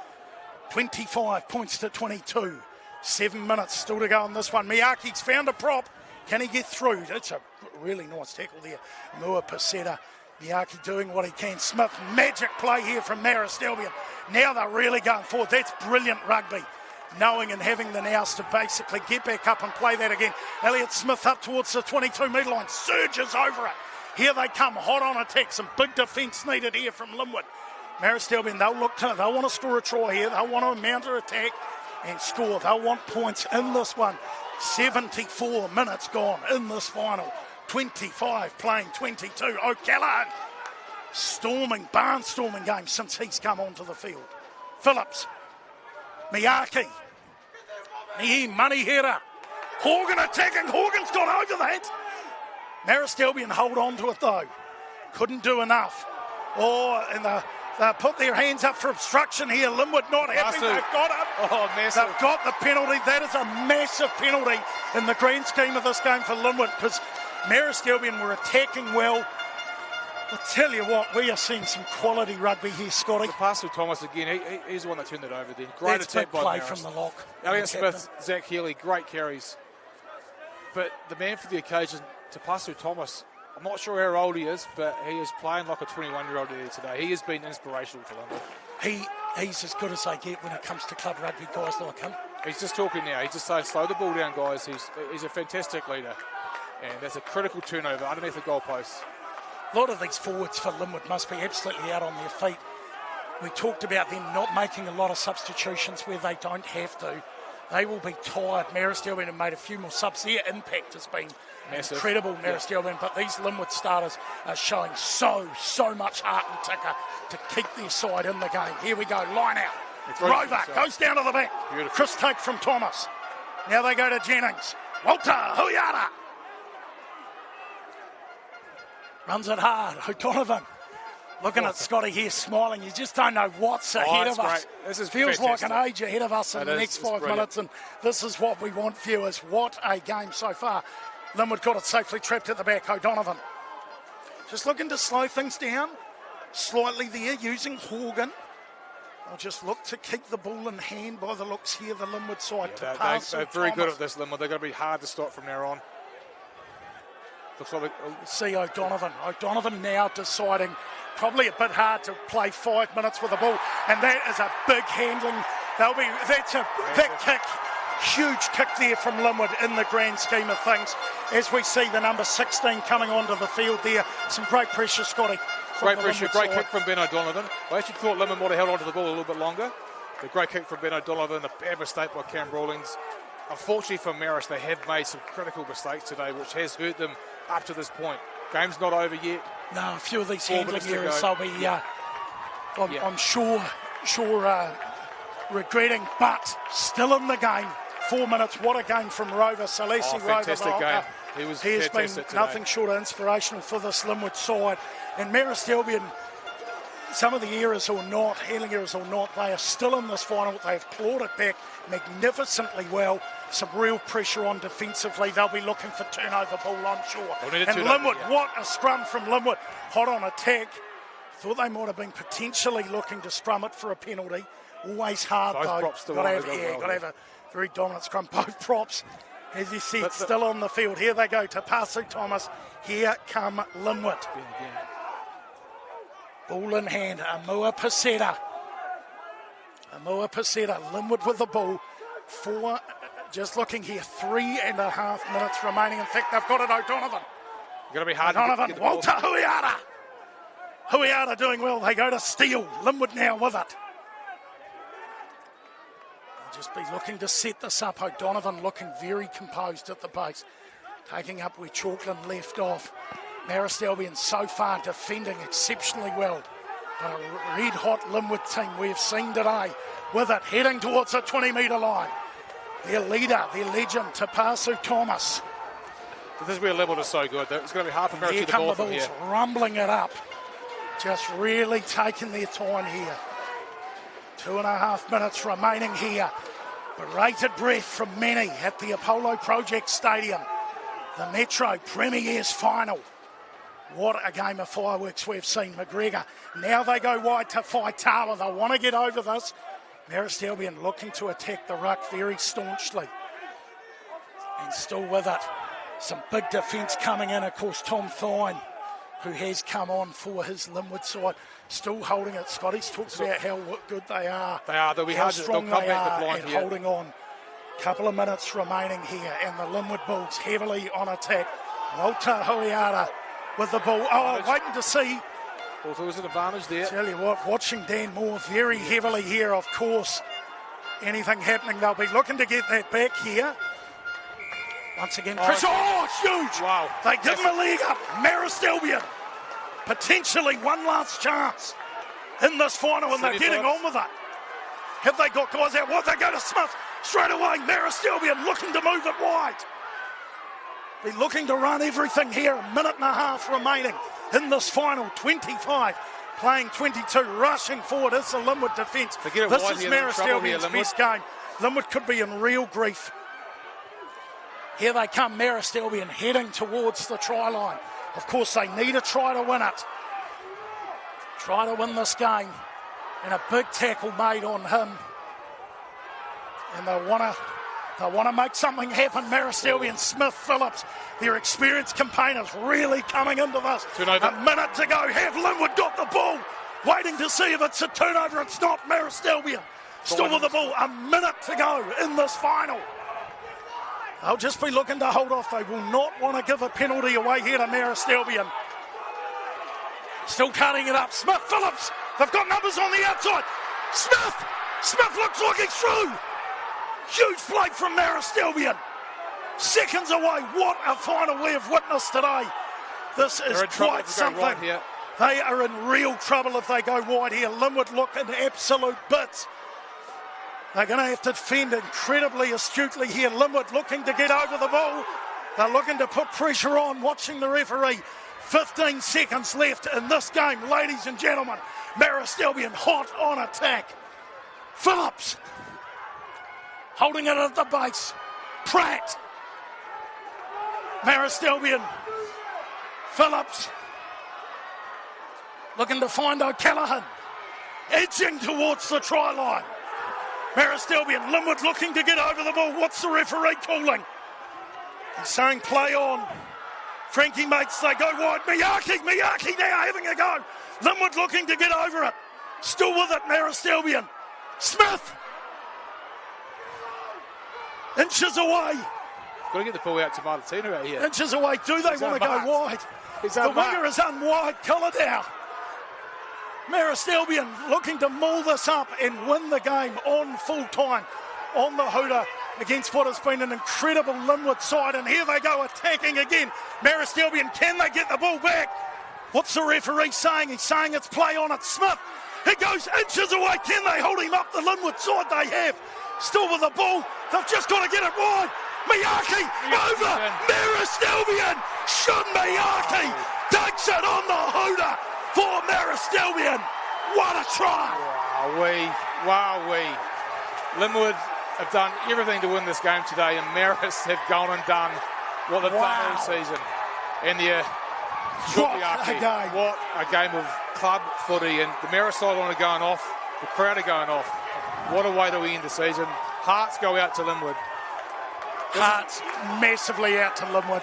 25 points to 22. 7 minutes still to go on this one. Miyake's found a prop. Can he get through? That's a really nice tackle there. Mua Paseta. Miyake doing what he can. Smith, magic play here from Marist Albion. Now they're really going forward. That's brilliant rugby. Knowing and having the nous to basically get back up and play that again. Elliott Smith up towards the 22-metre line. Surges over it. Here they come, hot on attack. Some big defence needed here from Linwood. Marist Albion, they'll want to score a try here. They'll want to mount an attack. and score. They'll want points in this one. 74 minutes gone in this final. 25 playing 22. O'Callaghan barnstorming game since he's come onto the field. Phillips, Miyake, money header. Horgan attacking. Horgan's got over that. Marist Albion hold on to it though. Couldn't do enough. And they put their hands up for obstruction here. Linwood not happy. They've got it. Oh, massive. They've got the penalty. That is a massive penalty in the grand scheme of this game for Linwood, because Marist Albion were attacking well. I tell you what, we are seeing some quality rugby here, Scotty. The pass to Thomas again, he's the one that turned it over then. Great That's attack big by play Marist. from the lock. Elliot Smith, Zach Healy, great carries. But the man for the occasion, Tapasu Thomas, I'm not sure how old he is, but he is playing like a 21-year-old here today. He has been inspirational for Linwood. He's as good as they get when it comes to club rugby, guys like him. He's just talking now. He's just saying, slow the ball down, guys. He's a fantastic leader. And that's a critical turnover underneath the goalposts. A lot of these forwards for Linwood must be absolutely out on their feet. We talked about them not making a lot of substitutions where they don't have to. They will be tired. Marist Albion have made a few more subs. Their impact has been massive. Incredible, Marist Albion, but these Linwood starters are showing so much heart and ticker to keep their side in the game. Here we go, line out. Rover goes down to the back. Beautiful. Chris take from Thomas. Now they go to Jennings. Walter Huiara runs it hard. O'Donovan looking at Scotty here, smiling. You just don't know what's ahead of us. This is feels fantastic. like an age ahead of us in the next 5 minutes, and this is what we want, viewers. What a game so far. Linwood got it safely trapped at the back. O'Donovan just looking to slow things down slightly there, using Horgan. They'll just look to keep the ball in hand by the looks here, the Linwood side. They're very good at this, Linwood. They're going to be hard to stop from now on. See O'Donovan. O'Donovan now deciding probably a bit hard to play 5 minutes with the ball, and that is a big handling. That kick, huge kick there from Linwood in the grand scheme of things. As we see the number 16 coming onto the field there, some great pressure, Scotty. Great pressure, great kick from Ben O'Donovan. I actually thought Linwood might have held onto the ball a little bit longer. The great kick from Ben O'Donovan, a bad mistake by Cam Rawlings. Unfortunately for Marist, they have made some critical mistakes today, which has hurt them up to this point. Game's not over yet. No, a few of these handling errors they'll be, I'm sure regretting, but still in the game. 4 minutes, what a game from Rover. Salesi Rover. Fantastic game. He has been nothing short of inspirational for this Linwood side. And Marist Albion, some of the errors or not, handling errors or not, they are still in this final. They've clawed it back magnificently well. Some real pressure on defensively. They'll be looking for turnover ball, I'm sure. And Linwood, what a scrum from Linwood. Hot on attack. Thought they might have been potentially looking to scrum it for a penalty. Always hard both though. Props Got to have a very dominant scrum. Both props, as you said, still on the field. Here they go to Tapasu Thomas. Here come Linwood. Ball in hand, Amua Paseta. Linwood with the ball. Just looking here, 3.5 minutes remaining. In fact, they've got it, O'Donovan. Going to be hard O'Donovan, to get Walter Huiara. Huiara doing well. They go to Steele. Linwood now with it. They'll just be looking to set this up. O'Donovan looking very composed at the base. Taking up where Chalkland left off. Marist Albion so far defending exceptionally well. But a red-hot Linwood team we've seen today with it heading towards the 20-metre line. Their leader, their legend, Tapasu Thomas. This is where Linwood is so good. It's going to be hard for Marist to get the ball from here. Rumbling it up. Just really taking their time here. 2.5 minutes remaining here. Berated breath from many at the Apollo Project Stadium. The Metro Premier's final. What a game of fireworks we've seen. McGregor. Now they go wide to Faitawa. They want to get over this. Marist Albion looking to attack the ruck very staunchly. And still with it. Some big defence coming in. Of course, Tom Thine, who has come on for his Linwood side, still holding it. Scotty's talked about how good they are. They'll be how hard strong to come they back are the blind and here. holding on. Couple of minutes remaining here, and the Linwood Bulls heavily on attack. Walter Huiara with the ball. Waiting to see. Well, there was an advantage there. Tell you what, watching Dan Moore very heavily here, of course. anything happening. They'll be looking to get that back here. Once again, pressure. Oh, huge. Wow. They give him a leg up. Marist Albion, potentially one last chance in this final, and they're getting on with it. Have they got guys out? What, they go to Smith straight away. Marist Albion looking to move it wide. They're looking to run everything here. A minute and a half remaining in this final. 25 playing 22, rushing forward. It's the Linwood defence. This is Marist Albion's best game. Linwood could be in real grief. Here they come, Marist Albion heading towards the try line. Of course, they need a try to win it. Try to win this game. And a big tackle made on him. And they want to make something happen. Marist Albion, Smith, Phillips, their experienced campaigners really coming into this. Turnover. A minute to go. Have Linwood got the ball? Waiting to see if it's a turnover. It's not. Marist Albion still with the ball. A minute to go in this final. They'll just be looking to hold off. They will not want to give a penalty away here to Marist Albion. Still cutting it up. Smith, Phillips. They've got numbers on the outside. Smith looks like he's through. Huge play from Marist Albion. Seconds away. What a final we have witnessed today. This is quite something. Right here. They are in real trouble if they go wide here. Linwood look in absolute bits. They're going to have to defend incredibly astutely here. Linwood looking to get over the ball. They're looking to put pressure on, watching the referee. 15 seconds left in this game, ladies and gentlemen. Marist Albion hot on attack. Phillips holding it at the base. Pratt. Marist Albion. Phillips looking to find O'Callaghan. Edging towards the try line. Marist Albion, Linwood looking to get over the ball. What's the referee calling? He's saying play on. Frankie makes, they go wide. Miyake now having a go. Linwood looking to get over it. Still with it, Marist Albion. Smith. Inches away. Got to get the ball out to Martino out here. Inches away. Do they want to go wide? The winger is unwide. Colladale. Marist Albion looking to maul this up and win the game on full time on the hooter against what has been an incredible Linwood side. And here they go attacking again. Marist Albion, can they get the ball back? What's the referee saying? He's saying it's play on it. Smith, he goes inches away. Can they hold him up? The Linwood side they have. Still with the ball. They've just got to get it wide. Miyake over. Marist Albion. Shun Miyake takes it on the hooter for Marist Albion. What a try. Wow. Linwood have done everything to win this game today, and Marist have gone and done what they've done all season. And what a game of club footy. And the Marist side are going off. The crowd are going off. What a way to end the season. Hearts go out to Linwood. Hearts massively out to Linwood.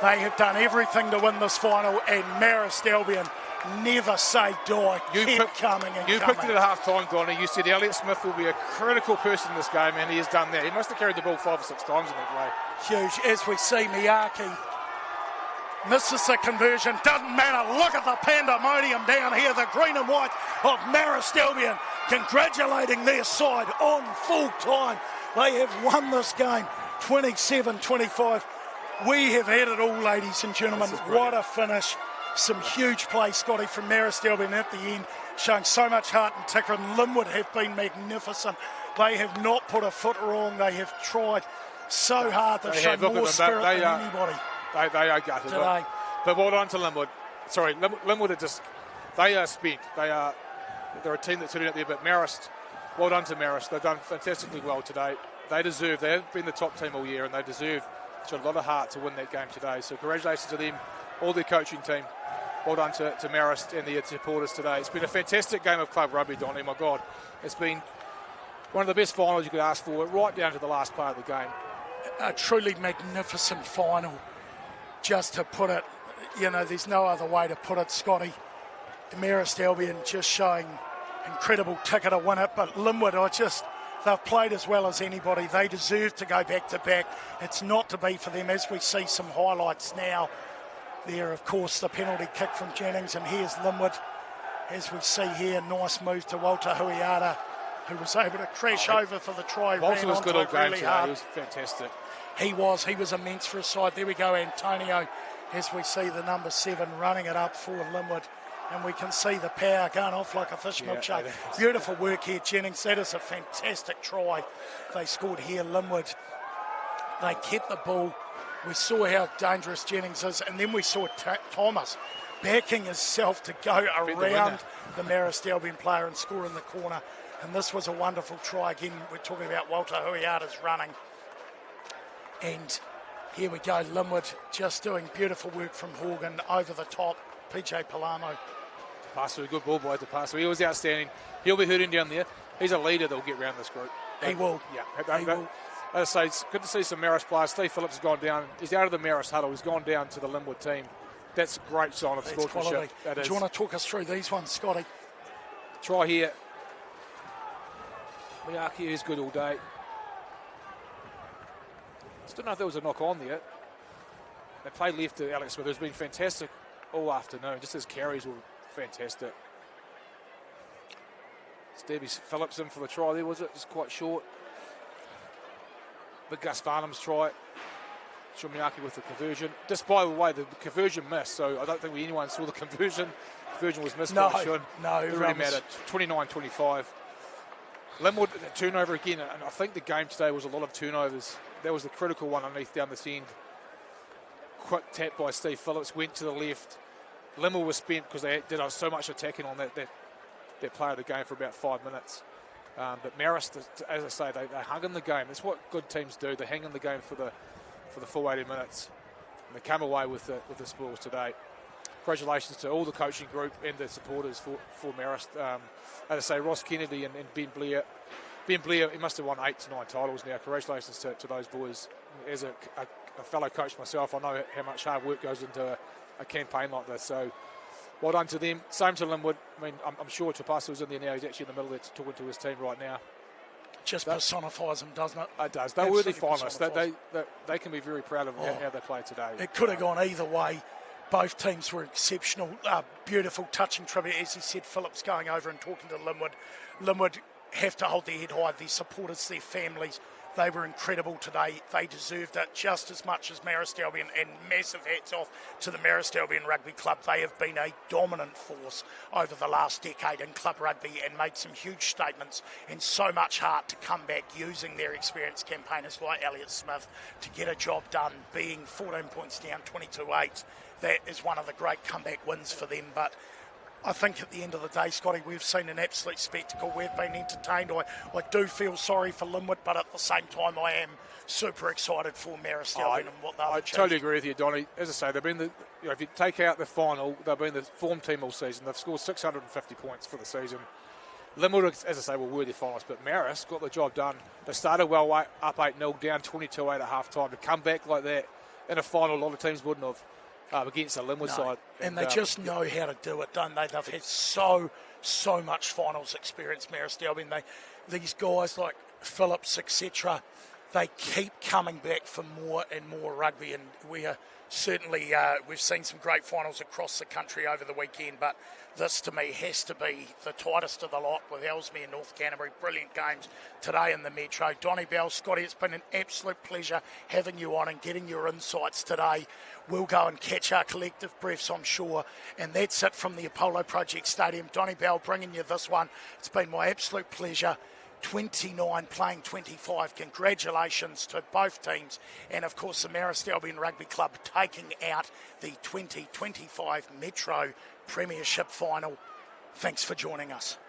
They have done everything to win this final, and Marist Albion never say die. You picked it at half-time, Donnie. You said Elliot Smith will be a critical person in this game, and he has done that. He must have carried the ball 5 or 6 times in that play. Huge. As we see, Miyake misses the conversion. Doesn't matter. Look at the pandemonium down here. The green and white of Marist Albion congratulating their side on full time. They have won this game 27-25. We have had it all, ladies and gentlemen. What a finish. Some huge play, Scotty, from Marist Albion at the end, showing so much heart and ticker. And Linwood have been magnificent. They have not put a foot wrong. They have tried so hard. They've shown more spirit than anybody. They are gutted today. But well done to Linwood. Sorry, Linwood are just, they are spent. They're a team that's sitting out there. But Marist, well done to Marist. They've done fantastically well today. They have been the top team all year, and they deserve a lot of heart to win that game today. So congratulations to them, all their coaching team. Well done to Marist and the supporters today. It's been a fantastic game of club rugby, Donnie. My God, it's been one of the best finals you could ask for, right down to the last part of the game. A truly magnificent final, just to put it, there's no other way to put it, Scotty. Marist Albion just showing incredible ticker to win it, but Linwood they've played as well as anybody. They deserve to go back to back. It's not to be for them, as we see some highlights now. There, of course, the penalty kick from Jennings, and here's Linwood. As we see here, nice move to Walter Huiara. who was able to crash over for the try. Bolton was good all game really today. hard. He was fantastic. He was immense for his side. There we go, Antonio, as we see the number 7 running it up for Linwood. And we can see the power going off like a fish milkshake. Beautiful work here, Jennings. That is a fantastic try they scored here, Linwood. They kept the ball. We saw how dangerous Jennings is, and then we saw Thomas backing himself to go around the Marist Albion player and score in the corner. And this was a wonderful try. Again, we're talking about Walter Huiata's running. And here we go, Linwood just doing beautiful work from Horgan over the top. PJ Palamo. Pass through, good ball by the pass. He was outstanding. He'll be hurting down there. He's a leader that'll get around this group. He will. Yeah, he will. As I say, it's good to see some Marist players. Steve Phillips has gone down. He's out of the Marist huddle. He's gone down to the Linwood team. That's a great sign of sportsmanship. Do you want to talk us through these ones, Scotty? Try here. Miyake is good all day. Still don't know if there was a knock on there. They played left to Alex Smith, who's been fantastic all afternoon. Just his carries were fantastic. Stevie Phillips in for the try there, was it? Just quite short. But Gus Farnham's try. Shumiaki with the conversion. Just by the way, the conversion missed, so I don't think anyone saw the conversion. Conversion was missed. No, it really mattered. 29-25. Linwood turnover again, and I think the game today was a lot of turnovers. That was the critical one underneath down this end. Quick tap by Steve Phillips, went to the left. Linwood was spent because they did so much attacking on that player of the game for about 5 minutes. But Marist, as I say, they hung in the game. That's what good teams do. They hang in the game for the full 80 minutes. And they come away with the spoils today. Congratulations to all the coaching group and the supporters for Marist. As I say, Ross Kennedy and Ben Blair. Ben Blair, he must have won 8 to 9 titles now. Congratulations to those boys. As a fellow coach myself, I know how much hard work goes into a campaign like this. So well done to them. Same to Linwood. I mean, I'm sure Tapasu's in there now. He's actually in the middle there talking to his team right now. Just personifies them, doesn't it? It does. They're worthy finalists. They can be very proud of how they played today. It could have gone either way. Both teams were exceptional. Beautiful, touching tribute. As he said, Phillips going over and talking to Linwood. Linwood have to hold their head high. Their supporters, their families, they were incredible today. They deserved it just as much as Marist Albion, and massive hats off to the Marist Albion Rugby Club. They have been a dominant force over the last decade in club rugby and made some huge statements and so much heart to come back using their experienced campaigners like Elliot Smith to get a job done, being 14 points down, 22-8. That is one of the great comeback wins for them. But I think at the end of the day, Scotty, we've seen an absolute spectacle. We've been entertained. I do feel sorry for Linwood, but at the same time, I am super excited for Marist Albion and what they'll achieve. I totally agree with you, Donnie. As I say, they've been if you take out the final, they've been the form team all season. They've scored 650 points for the season. Linwood, as I say, were worthy finalists, but Marist got the job done. They started well up 8-0, down 22-8 at half time. To come back like that in a final, a lot of teams wouldn't have. Against the Linwood side. And they just know how to do it, don't they? They've had so much finals experience, Marist Albion. These guys like Phillips, etc., they keep coming back for more and more rugby, and we are certainly, we've seen some great finals across the country over the weekend, but this to me has to be the tightest of the lot with Ellesmere and North Canterbury. Brilliant games today in the Metro. Donnie Bell, Scotty, it's been an absolute pleasure having you on and getting your insights today. We'll go and catch our collective breaths, I'm sure. And that's it from the Apollo Project Stadium. Donnie Bell bringing you this one. It's been my absolute pleasure. 29 playing 25. Congratulations to both teams. And, of course, the Marist Albion Rugby Club taking out the 2025 Metro Premiership Final. Thanks for joining us.